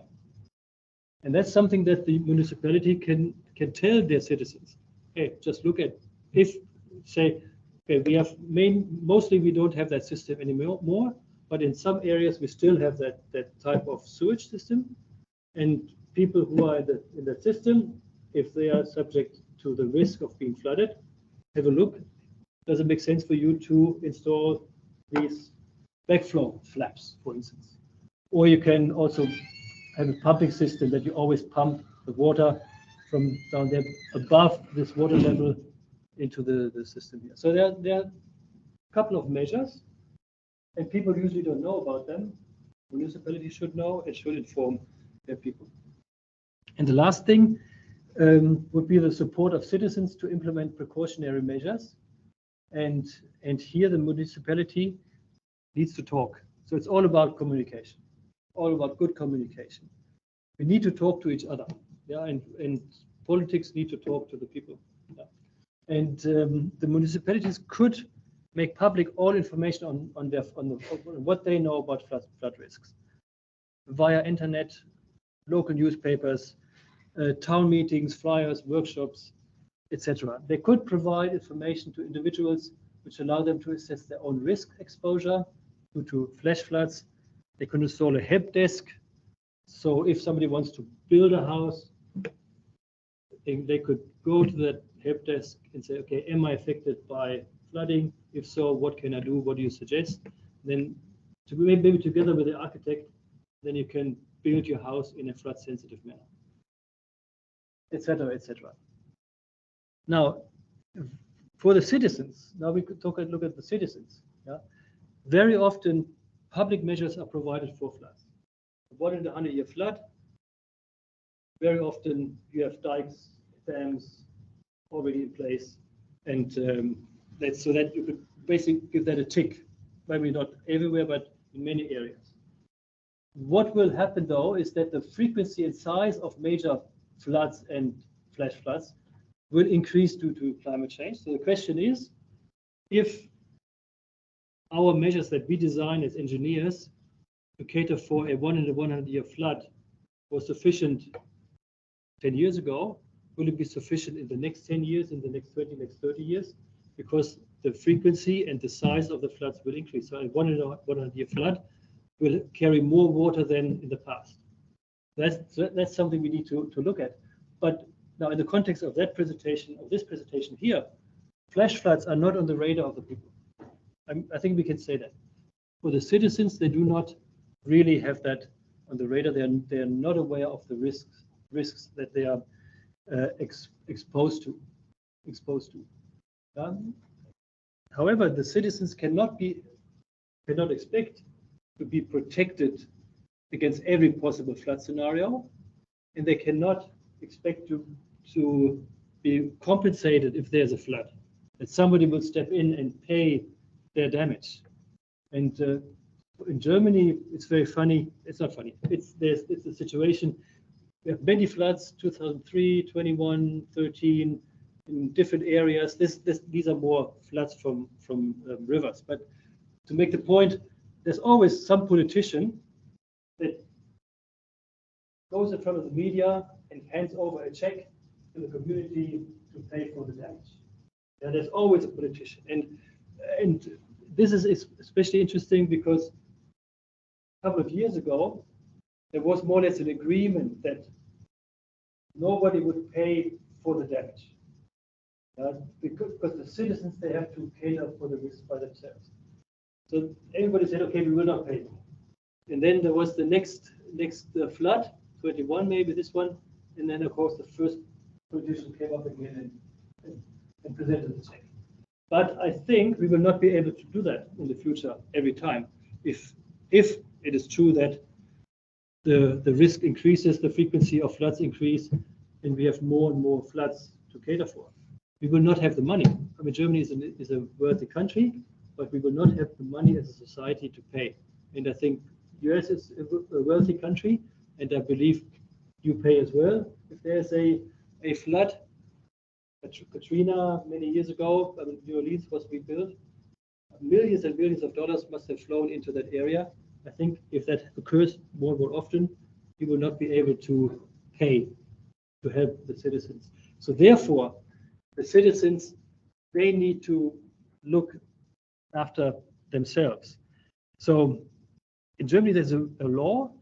And that's something that the municipality can tell their citizens. Hey, just look at, if say, okay, we have mostly we don't have that system anymore, but in some areas we still have that type of sewage system, and people who are in that system, if they are subject to the risk of being flooded, have a look. Does it make sense for you to install these backflow flaps, for instance? Or you can also have a pumping system that you always pump the water from down there above this water level into the system here. So there are a couple of measures, and people usually don't know about them. Municipalities should know and should inform their people. And the last thing would be the support of citizens to implement precautionary measures. And here the municipality needs to talk. So it's all about communication, all about good communication. We need to talk to each other, yeah, and politics need to talk to the people. Yeah. And the municipalities could make public all information on what they know about flood risks via internet, local newspapers, town meetings, flyers, workshops, etc. They could provide information to individuals which allow them to assess their own risk exposure due to flash floods. They could install a help desk. So if somebody wants to build a house, they could go to that help desk and say, okay, am I affected by flooding? If so, what can I do? What do you suggest? Then maybe together with the architect, then you can build your house in a flood sensitive manner, etc., etc. Now, for the citizens, now we could look at the citizens. Yeah? Very often, public measures are provided for floods. 1 in a 100-year flood. Very often, you have dikes, dams already in place, and so that you could basically give that a tick. Maybe not everywhere, but in many areas. What will happen though is that the frequency and size of major floods and flash floods will increase due to climate change. So the question is, if our measures that we design as engineers to cater for a 1 in a 100-year flood was sufficient 10 years ago, will it be sufficient in the next 10 years, in the next 20, next 30 years? Because the frequency and the size of the floods will increase. So a 1 in a 100-year flood will carry more water than in the past. That's something we need to look at. But now in the context of that presentation, of this presentation here, flash floods are not on the radar of the people. I think we can say that. For the citizens, they do not really have that on the radar. They are not aware of the risks that they are exposed to. However, the citizens cannot expect to be protected against every possible flood scenario, and they cannot expect to be compensated if there's a flood, that somebody will step in and pay their damage. And in Germany, it's very funny. It's not funny. It's a situation. We have many floods, 2003, 21, 13, in different areas. These are more floods from rivers. But to make the point, there's always some politician that goes in front of the media and hands over a check to the community to pay for the damage. Yeah, there's always a politician. And this is especially interesting because a couple of years ago, there was more or less an agreement that nobody would pay for the damage. Because the citizens, they have to cater for the risk by themselves. So everybody said, okay, we will not pay. And then there was the next flood, 21 maybe, this one. And then, of course, the first politician came up again and presented the check. But I think we will not be able to do that in the future every time. If it is true that the risk increases, the frequency of floods increase, and we have more and more floods to cater for, we will not have the money. I mean, Germany is a wealthy country, but we will not have the money as a society to pay. And I think US is a wealthy country, and I believe you pay as well. If there's a flood, Katrina many years ago, New Orleans was rebuilt. Millions and millions of dollars must have flown into that area. I think if that occurs more and more often, you will not be able to pay to help the citizens. So therefore, the citizens, they need to look after themselves. So in Germany, there's a law,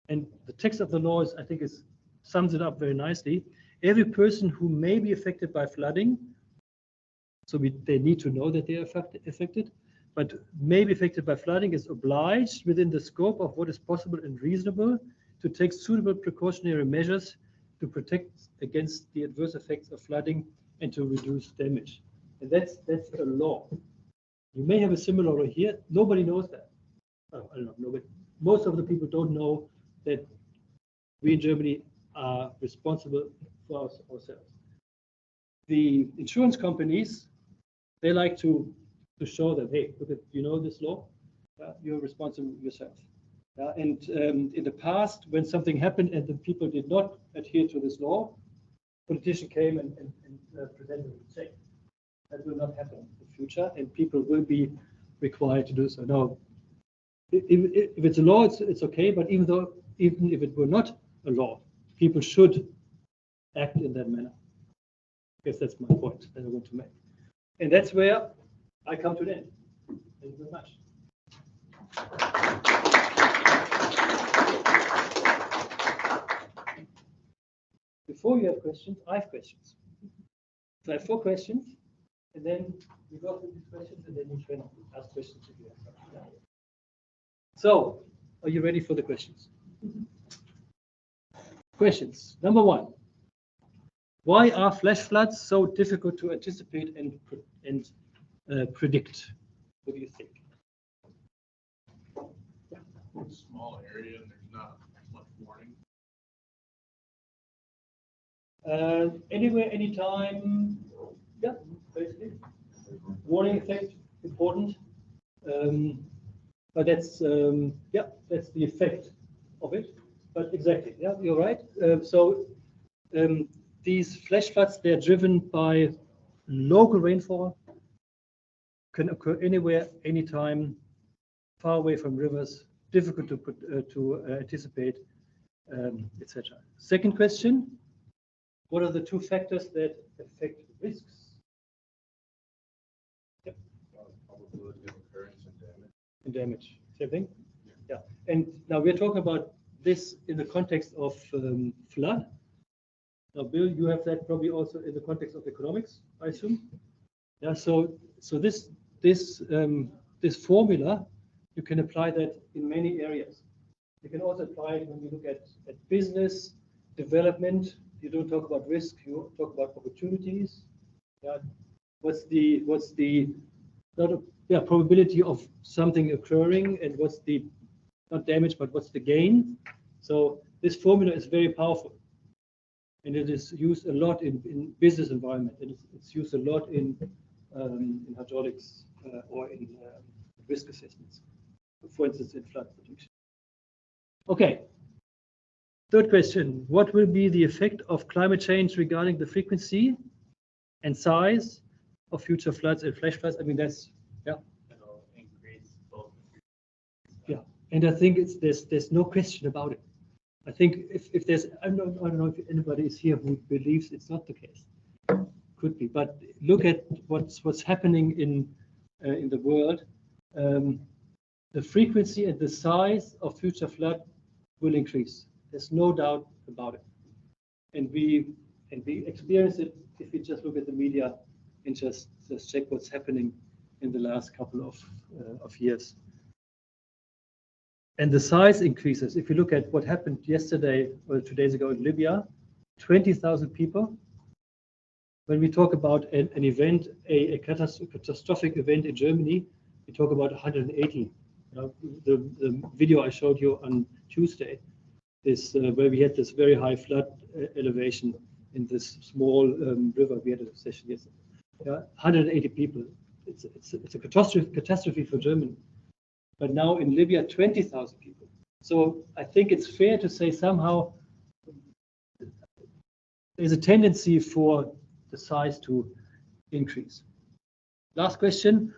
and the text of the law is, I think, sums it up very nicely. Every person who may be affected by flooding, so they need to know that they are affected, but may be affected by flooding, is obliged within the scope of what is possible and reasonable to take suitable precautionary measures to protect against the adverse effects of flooding and to reduce damage. And that's a law. You may have a similar law here. Nobody knows that. Oh, I don't know. Nobody. Most of the people don't know that we in Germany are responsible for ourselves. The insurance companies, they like to show that, hey, look at, you know this law, you're responsible yourself. And in the past, when something happened and the people did not adhere to this law, politician came and presented a check. That will not happen in the future, and people will be required to do so. Now, if it's a law, it's okay, but even if it were not a law, people should act in that manner. I guess that's my point that I want to make. And that's where I come to an end. Thank you very much. Before you have questions, I have questions. So I have 4 questions, and then we go through these questions, and then you can ask questions if you have. So, are you ready for the questions? Questions. Number 1. Why are flash floods so difficult to anticipate and predict? What do you think? Yeah. It's a small area and there's not much warning. Anywhere, anytime. Yeah, basically. Warning effect, important. But that's that's the effect of it. But exactly, yeah, you're right. These flash floods, they're driven by local rainfall, can occur anywhere, anytime, far away from rivers, difficult to anticipate, etc. Second question, what are the 2 factors that affect risks? Yep. Probability of occurrence and damage. And damage, same thing? Yeah. And now we're talking about this in the context of flood. Now, Bill, you have that probably also in the context of economics, I assume. Yeah. So this formula, you can apply that in many areas. You can also apply it when you look at business development. You don't talk about risk. You talk about opportunities. Yeah. What's the probability of something occurring, and what's the not damage, but what's the gain? So this formula is very powerful. And it is used a lot in business environment, and it's used a lot in hydraulics or in risk assessments, for instance, in flood prediction. Okay. Third question: what will be the effect of climate change regarding the frequency and size of future floods and flash floods? I mean, that's It'll increase both. yeah, and I think there's no question about it. I think if there's, I don't know if anybody is here who believes it's not the case. Could be, but look at what's happening in the world. The frequency and the size of future flood will increase. There's no doubt about it, and we experience it if we just look at the media and just check what's happening in the last couple of years. And the size increases. If you look at what happened yesterday or 2 days ago in Libya, 20,000 people. When we talk about an event, a catastrophic event in Germany, we talk about 180. The video I showed you on Tuesday is where we had this very high flood elevation in this small river. We had a session yesterday. 180 people. It's a catastrophe for Germany. But now in Libya, 20,000 people. So I think it's fair to say somehow there's a tendency for the size to increase. Last question.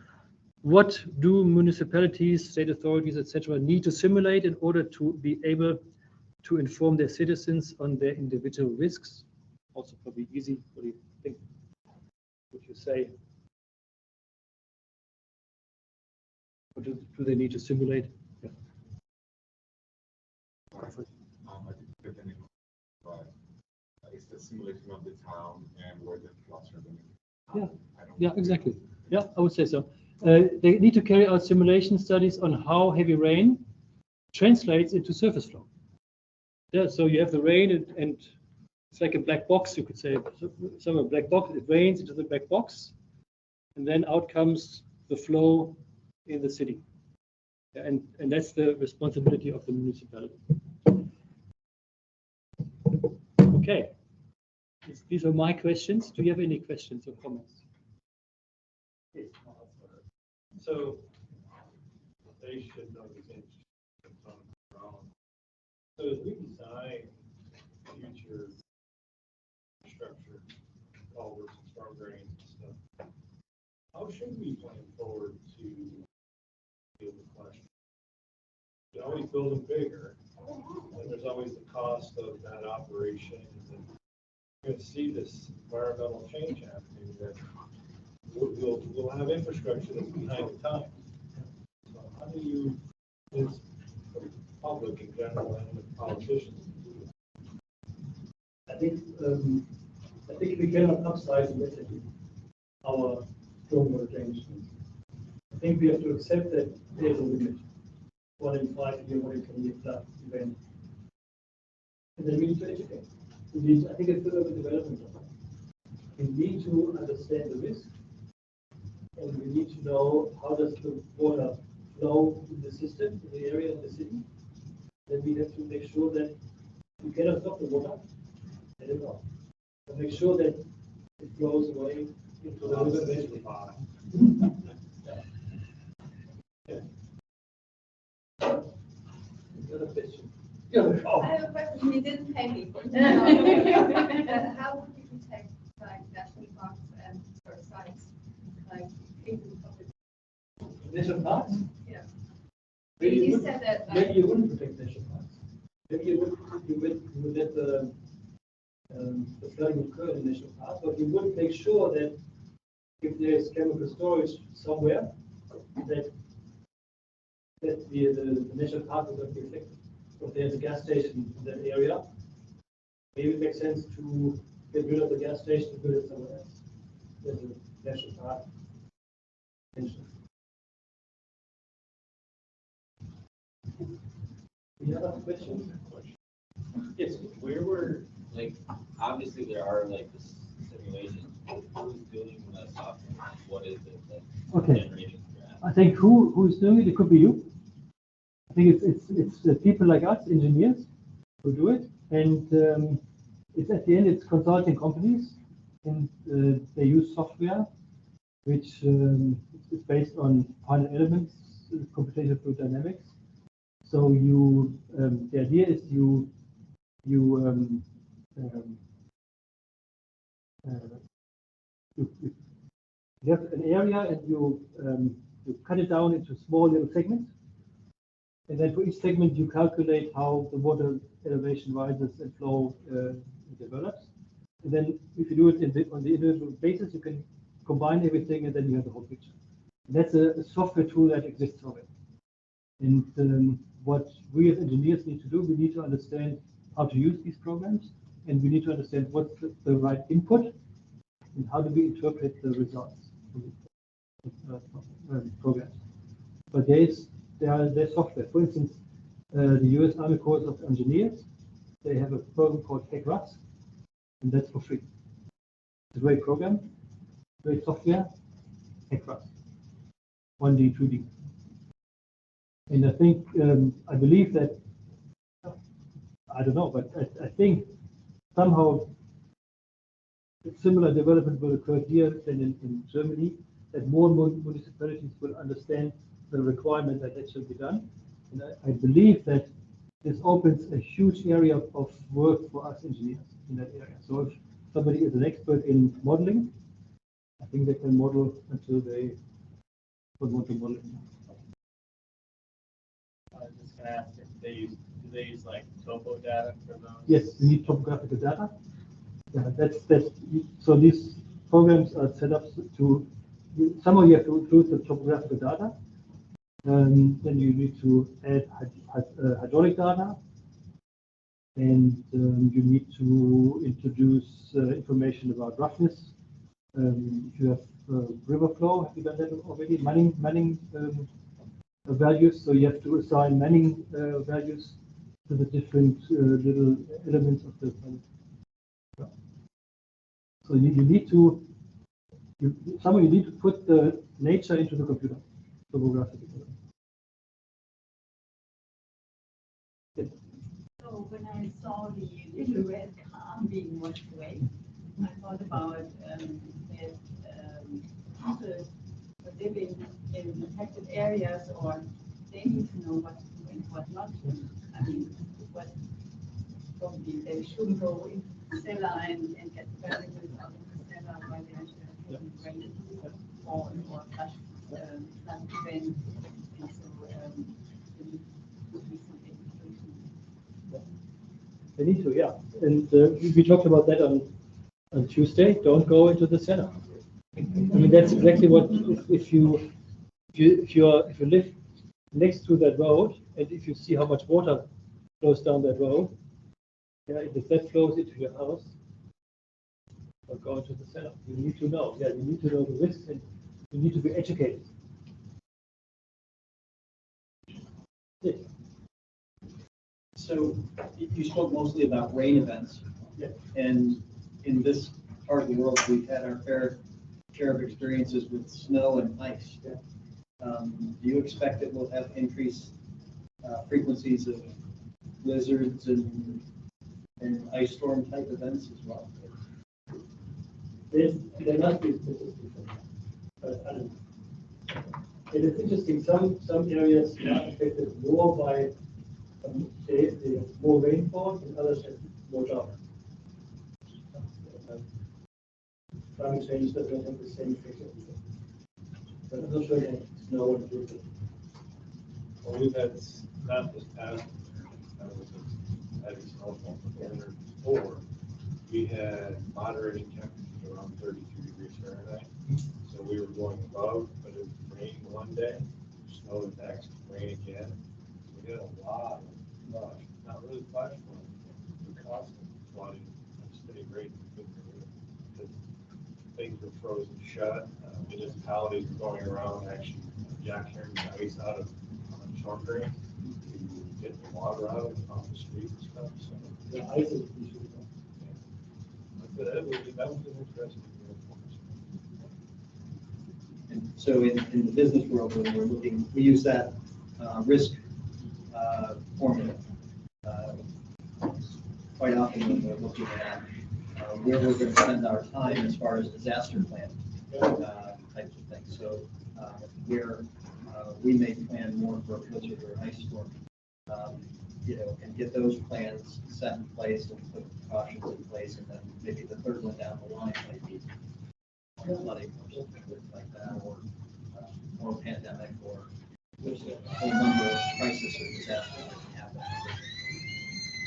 What do municipalities, state authorities, etc., need to simulate in order to be able to inform their citizens on their individual risks? Also probably easy. What do you think? Would you say? What do they need to simulate? Yeah. I think depending on it's the simulation of the town and where the floods are going to be. Yeah, exactly. Yeah, I would say so. They need to carry out simulation studies on how heavy rain translates into surface flow. Yeah, so you have the rain and it's like a black box, you could say. Somewhere black box, it rains into the black box, and then out comes the flow in the city. Yeah, and that's the responsibility of the municipality. Okay. These are my questions. Do you have any questions or comments? Yes. So they should know these interesting on the ground. So as we design future structure, culverts and storm drains and stuff, how should we plan forward to deal with question? You always build them bigger, and there's always the cost of that operation. And you're going to see this environmental change happening that we'll have infrastructure that's behind the times. So how do you, as the public in general and the politicians, do it? I think we cannot upsize massively our global change. I think we have to accept that there's a limit. 1 in 5 year, 1 in 10 year flood event. And then we need to educate. I think it's the urban development. We need to understand the risk, and we need to know how does the water flow in the system, in the area of the city. Then we have to make sure that we cannot stop the water, let it go. And make sure that it flows away into the river eventually. Another question. I have a question. You didn't pay me. How would you protect like national parks and historic sites, like in public? National parks? Yeah. Maybe You said that. Like, maybe you wouldn't protect national parks. Maybe you would let the flooding occur in national parks, but you would make sure that if there is chemical storage somewhere, that the national park will not be affected. If there's a gas station in that area, maybe it makes sense to get rid of the gas station and build it somewhere else. There's a national park. Any other questions? Yes. Where were, like, obviously there are like the simulations, who's doing the software? What is it that's generating that? I think who's doing it? It could be you. I think it's people like us, engineers, who do it, and it's at the end it's consulting companies, and they use software which is based on finite elements, computational fluid dynamics. So the idea is you have an area and you cut it down into small little segments. And then for each segment, you calculate how the water elevation rises and flow develops. And then if you do it on the individual basis, you can combine everything and then you have the whole picture. And that's a software tool that exists already. And what we as engineers need to do, we need to understand how to use these programs, and we need to understand what's the right input and how do we interpret the results from these programs. But there's software. For instance, the US Army Corps of Engineers, they have a program called Ackermann, and that's for free. It's a great program, great software, Ackermann, 1D, 2D. And I think, I believe that, I don't know, but I think somehow similar development will occur here than in Germany, that more municipalities will understand the requirement that should be done. And I believe that this opens a huge area of work for us engineers in that area. So if somebody is an expert in modeling, I think they can model until they don't want to model anymore. I was just gonna ask if do they use like topo data for those? Yes, we need topographical data. Yeah, so these programs are set up to, somehow you have to include the topographical data. Then you need to add hydraulic data, and you need to introduce information about roughness. If you have river flow, have you done that already? Manning values, so you have to assign Manning values to the different little elements of the planet. So you need to, somehow you need to put the nature into the computer, topographic. So when I saw the little red car being washed away, I thought about that people living in affected areas, or they need to know what to do and what not to do. I mean, what probably they shouldn't go into the cellar and get the valuables out of the cellar while they actually have taken rain or flush vent. And so there would be some education. They need to, yeah. And we talked about that on Tuesday. Don't go into the cellar. I mean, that's exactly what if you live next to that road, and if you see how much water flows down that road, yeah, if that flows into your house, don't go into the cellar. You need to know. Yeah, you need to know the risks, and you need to be educated. Yes. So you spoke mostly about rain events. Yeah. And in this part of the world, we've had our fair share of experiences with snow and ice. Yeah. Do you expect that we'll have increased frequencies of blizzards and ice storm type events as well? There must be statistics, but I don't know. And it's interesting, some areas are affected more by they have more rainfall, and others have more drought. Climate change doesn't have the same effect everywhere. But I'm not sure that snow and blizzard. Well, we've had, not this past, that was a heavy snowfall, but winter before, we had moderating temperatures around 32 degrees Fahrenheit. So we were going above, but it rained one day, snow the next, rain again. So we had a lot of, not really flash flooding, but constant flooding at a steady rate. Because things were frozen shut, municipalities were going around actually jackhammering the ice out of storm drains to get the water out of the street and stuff. So The ice is the issue. that was an interesting. And so in the business world, when we're looking, we use that risk formula quite often when we're looking at where we're going to spend our time as far as disaster planning types of things. So where we may plan more for a blizzard or an ice storm, and get those plans set in place and put precautions in place, and then maybe the third one down the line might be flooding or something like that, or pandemic, or there's a whole number of crises or disasters that can happen.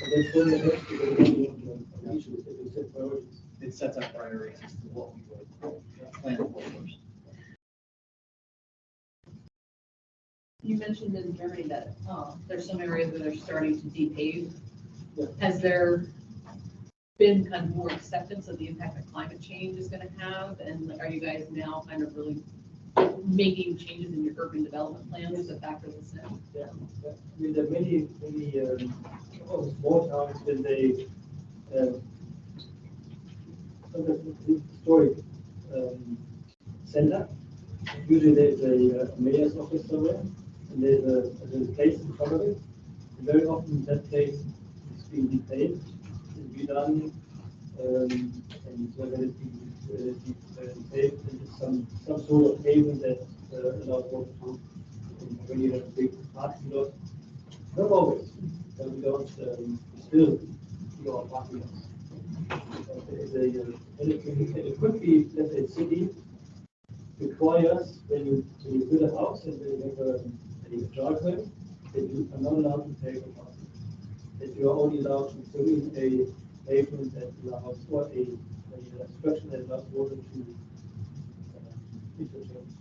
And then for the next issues, if you set priorities. It sets up priorities as to what we would plan for first. You mentioned in Germany that there's some areas where they're starting to de-pave. Yeah. Has there been kind of more acceptance of the impact that climate change is going to have? And are you guys now kind of really making changes in your urban development plans to factor this in? Yeah. I mean, there are many small towns when they historic center. Usually there's a mayor's office somewhere, and there's a place in front of it. And very often that place is being depaved, and redone, and so then it's depaved into some sort of pavement that allows water to. And when you have a big parking lot, not always, but we not still your apartments. And it could be that a city requires when you build a house and you have a driveway, that you are not allowed to pave a parking. That you are only allowed to put in a pavement that allows, or a structure that allows water to interchange.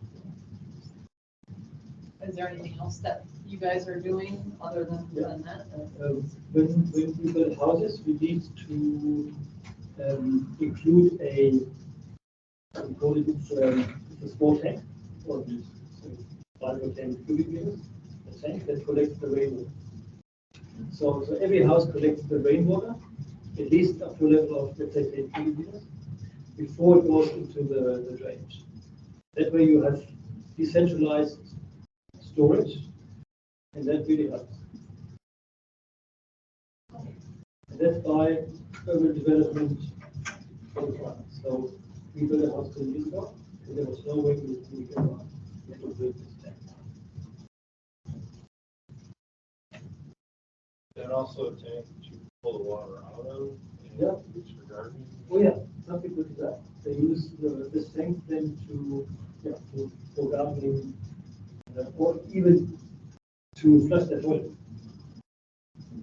Is there anything else that you guys are doing other than that? When we build houses, we need to include we call it it's a small tank, or 5 or 10 cubic meters, a tank that collects the rainwater. So every house collects the rainwater, at least up to a level of, let's say, 10 cubic meters, before it goes into the drainage. That way you have decentralized storage, and that really helps. And that's by urban development for the climate. So we built a house 10 years ago, and there was no way we could build this tank. That also a tank to pull the water out of. Yeah. Use for gardening. Oh yeah, some people do that. They use this tank then for gardening, or even to flush their toilet.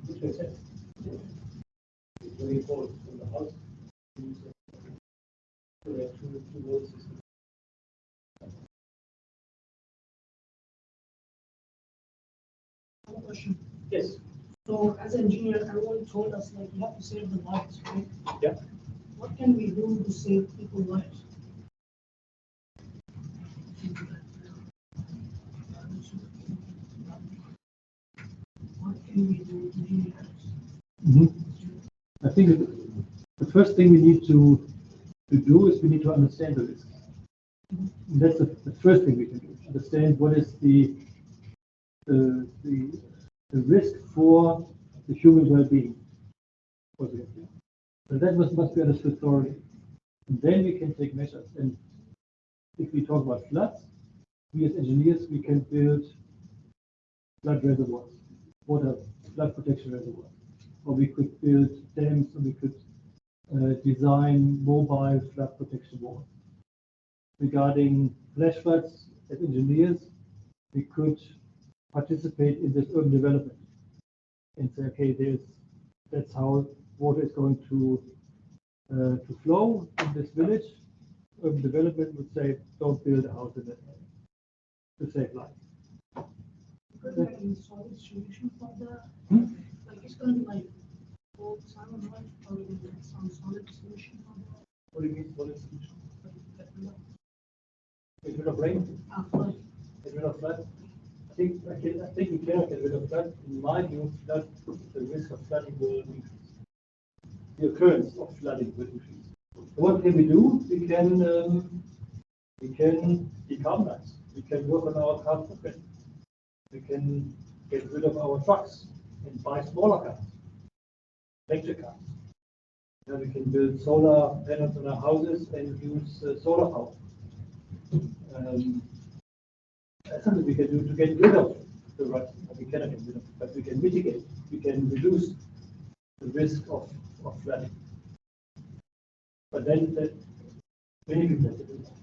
Which makes sense. It's very important in the house. So there are two water systems. Question. Yes. So as an engineer, everyone told us like you have to save the lives, right? Yeah. What can we do to save people's lives? What can we do to do that? I think the first thing we need to do is we need to understand the risk. That's the first thing we can do. Understand what is the risk for the human well-being. So that must be understood thoroughly. And then we can take measures. And if we talk about floods, we as engineers, we can build flood reservoirs, water flood protection reservoirs. Or we could build dams, or we could design mobile flood protection walls. Regarding flash floods, as engineers, we could participate in this urban development and say, okay, that's how water is going to flow in this village. Urban development would say, don't build a house in that area to save lives. Because like in solid solution for the, like it's gonna be like old salmon life, or like some solid solution for the. What do you mean solid solution? Like, Get rid of rain? flood. Get rid of flood? I think we cannot get rid of flood. In my view, the risk of flooding will increase. The occurrence of flooding will increase. So what can we do? We can decarbonize. We can work on our carbon footprint. We can get rid of our trucks and buy smaller cars, electric cars. Then we can build solar panels on our houses and use solar power. That's something we can do to get rid of the rust. We cannot get rid of it, but we can mitigate. We can reduce the risk of flooding. But then many people have to do that.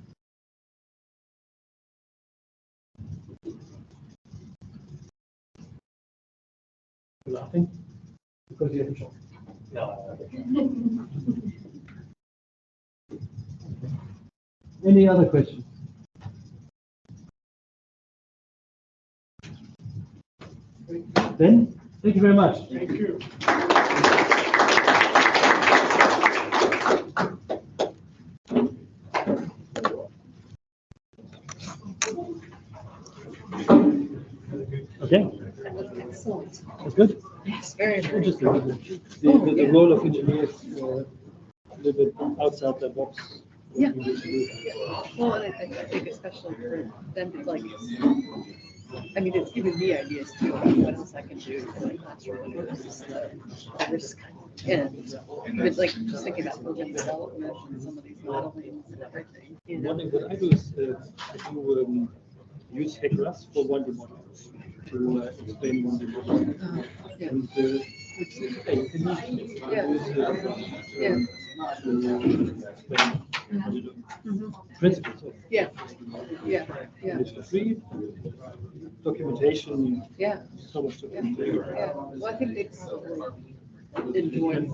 You're laughing because you have a job. No. Any other questions? Then, thank you very much. Thank you. Okay. Excellent. That's good. Yes, very Interesting. interesting. The role of engineers a little bit outside the box. Yeah. Well, and I think especially for them to like, I mean, it's given me ideas too, about what else I can do for the classroom and reduce the risk. And but like just thinking about urban development and some of these modelings and everything. One thing that I do is I do use HEC-RAS for 1D modeling. will explain one thing. Yeah. And it's okay, you can use Yeah. Yeah. to explain principles of Yeah. Yeah. Yeah. it's free documentation. Yeah. So much documentation. Yeah. Well, I think they probably enjoy,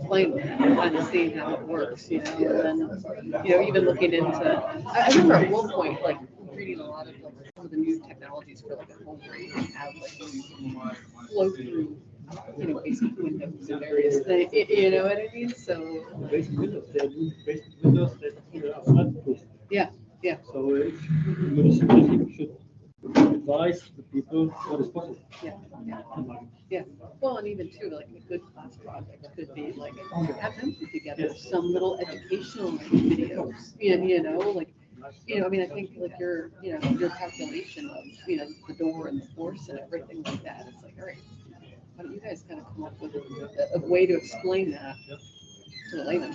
playing with it, kind of seeing how it works, and then, even looking into, I remember at one point, like, reading a lot of, like, some of the new technologies for, like, a home where you can have, like, flow through, basic windows and various things, you know what I mean? So, Basic windows, they're doing basic windows that are flood-proof. yeah, yeah, So the municipality should advise the people what is possible. yeah, yeah. Yeah, well, and even too, like a good class project could be like, have them put together some little educational videos, I mean, I think like your calculation of, the door and the force and everything like that, it's like, all right, why don't you guys kind of come up with a way to explain that to the layman,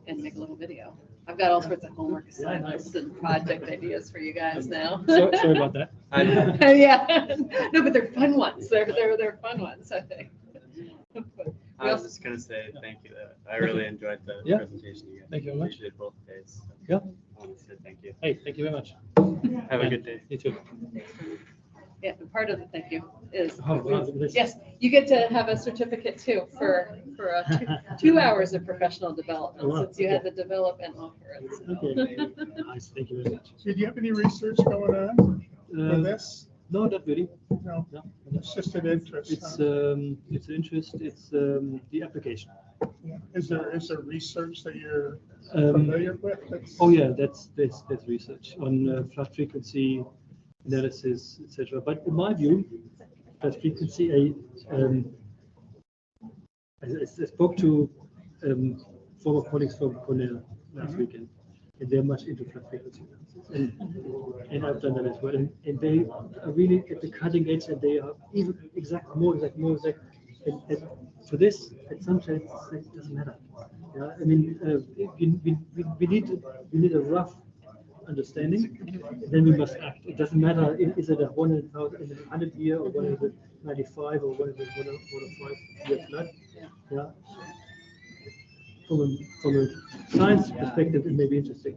and make a little video. I've got all sorts of homework assignments and project ideas for you guys now. Sorry about that. Yeah, no, but they're fun ones. They're fun ones, I think. I was just gonna say thank you. I really enjoyed the Yeah. presentation. You guys Thank you very much. appreciated both days. Yeah. I want to say thank you. Hey, thank you very much. Have a good day. You too. Yeah, and part of the thank you is, Oh, wow, this- yes, you get to have a certificate too for 2 hours of professional development, Oh, wow. since you had to develop and offer it. so. Okay. Nice, thank you very much. Did you have any research going on for this? No, not really. No, No. it's just an interest. It's huh? it's an interest. It's the application. Yeah. Is there research that you're Um, familiar with? Oh yeah, that's research on flood frequency analysis, etc. But in my view, flood frequency, I spoke to former colleagues from Cornell last weekend, and they're much into flood frequency analysis, and I've done that as well. And they are really at the cutting edge, and they are even more exact. And for this, at some chance, it doesn't matter. Yeah, I mean, we need a rough understanding, then we must act. It doesn't matter, is it a 100 year or 195 or 105 year flood? Yeah. From a science perspective, it may be interesting,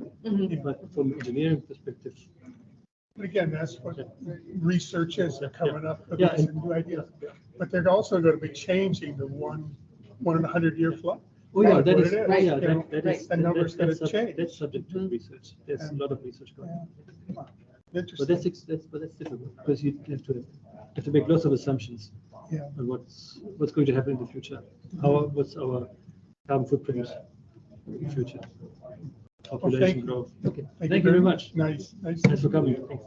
but from an engineering perspective, Again, that's what research is. They're coming up with Yeah, these and- new ideas. But they're also going to be changing the one in 100-year flood. oh yeah, That's that what is, it is. oh yeah, You know, that is. the number's that's gonna change. That's subject to research. There's a lot of research going on. But Interesting. that's difficult, because you have to make lots of assumptions Yeah. on what's going to happen in the future. What's our carbon footprint in the future? Population you. growth. Okay, thank you very much. Nice. Thanks for coming. Thanks.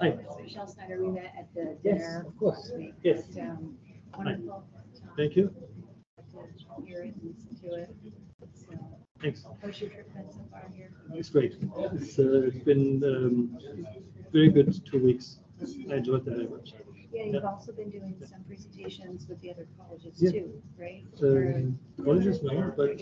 Hi. Michelle Snyder, we met at the Yes, dinner. of course. last week. Yes. It's, wonderful. Thank you. To hear it and listen to it. So, Thanks. how's your trip been so far here? It's great. It's been very good 2 weeks. I enjoyed that very much. Yeah, you've also been doing some presentations with the other colleges Yeah. too, right? Colleges, no, but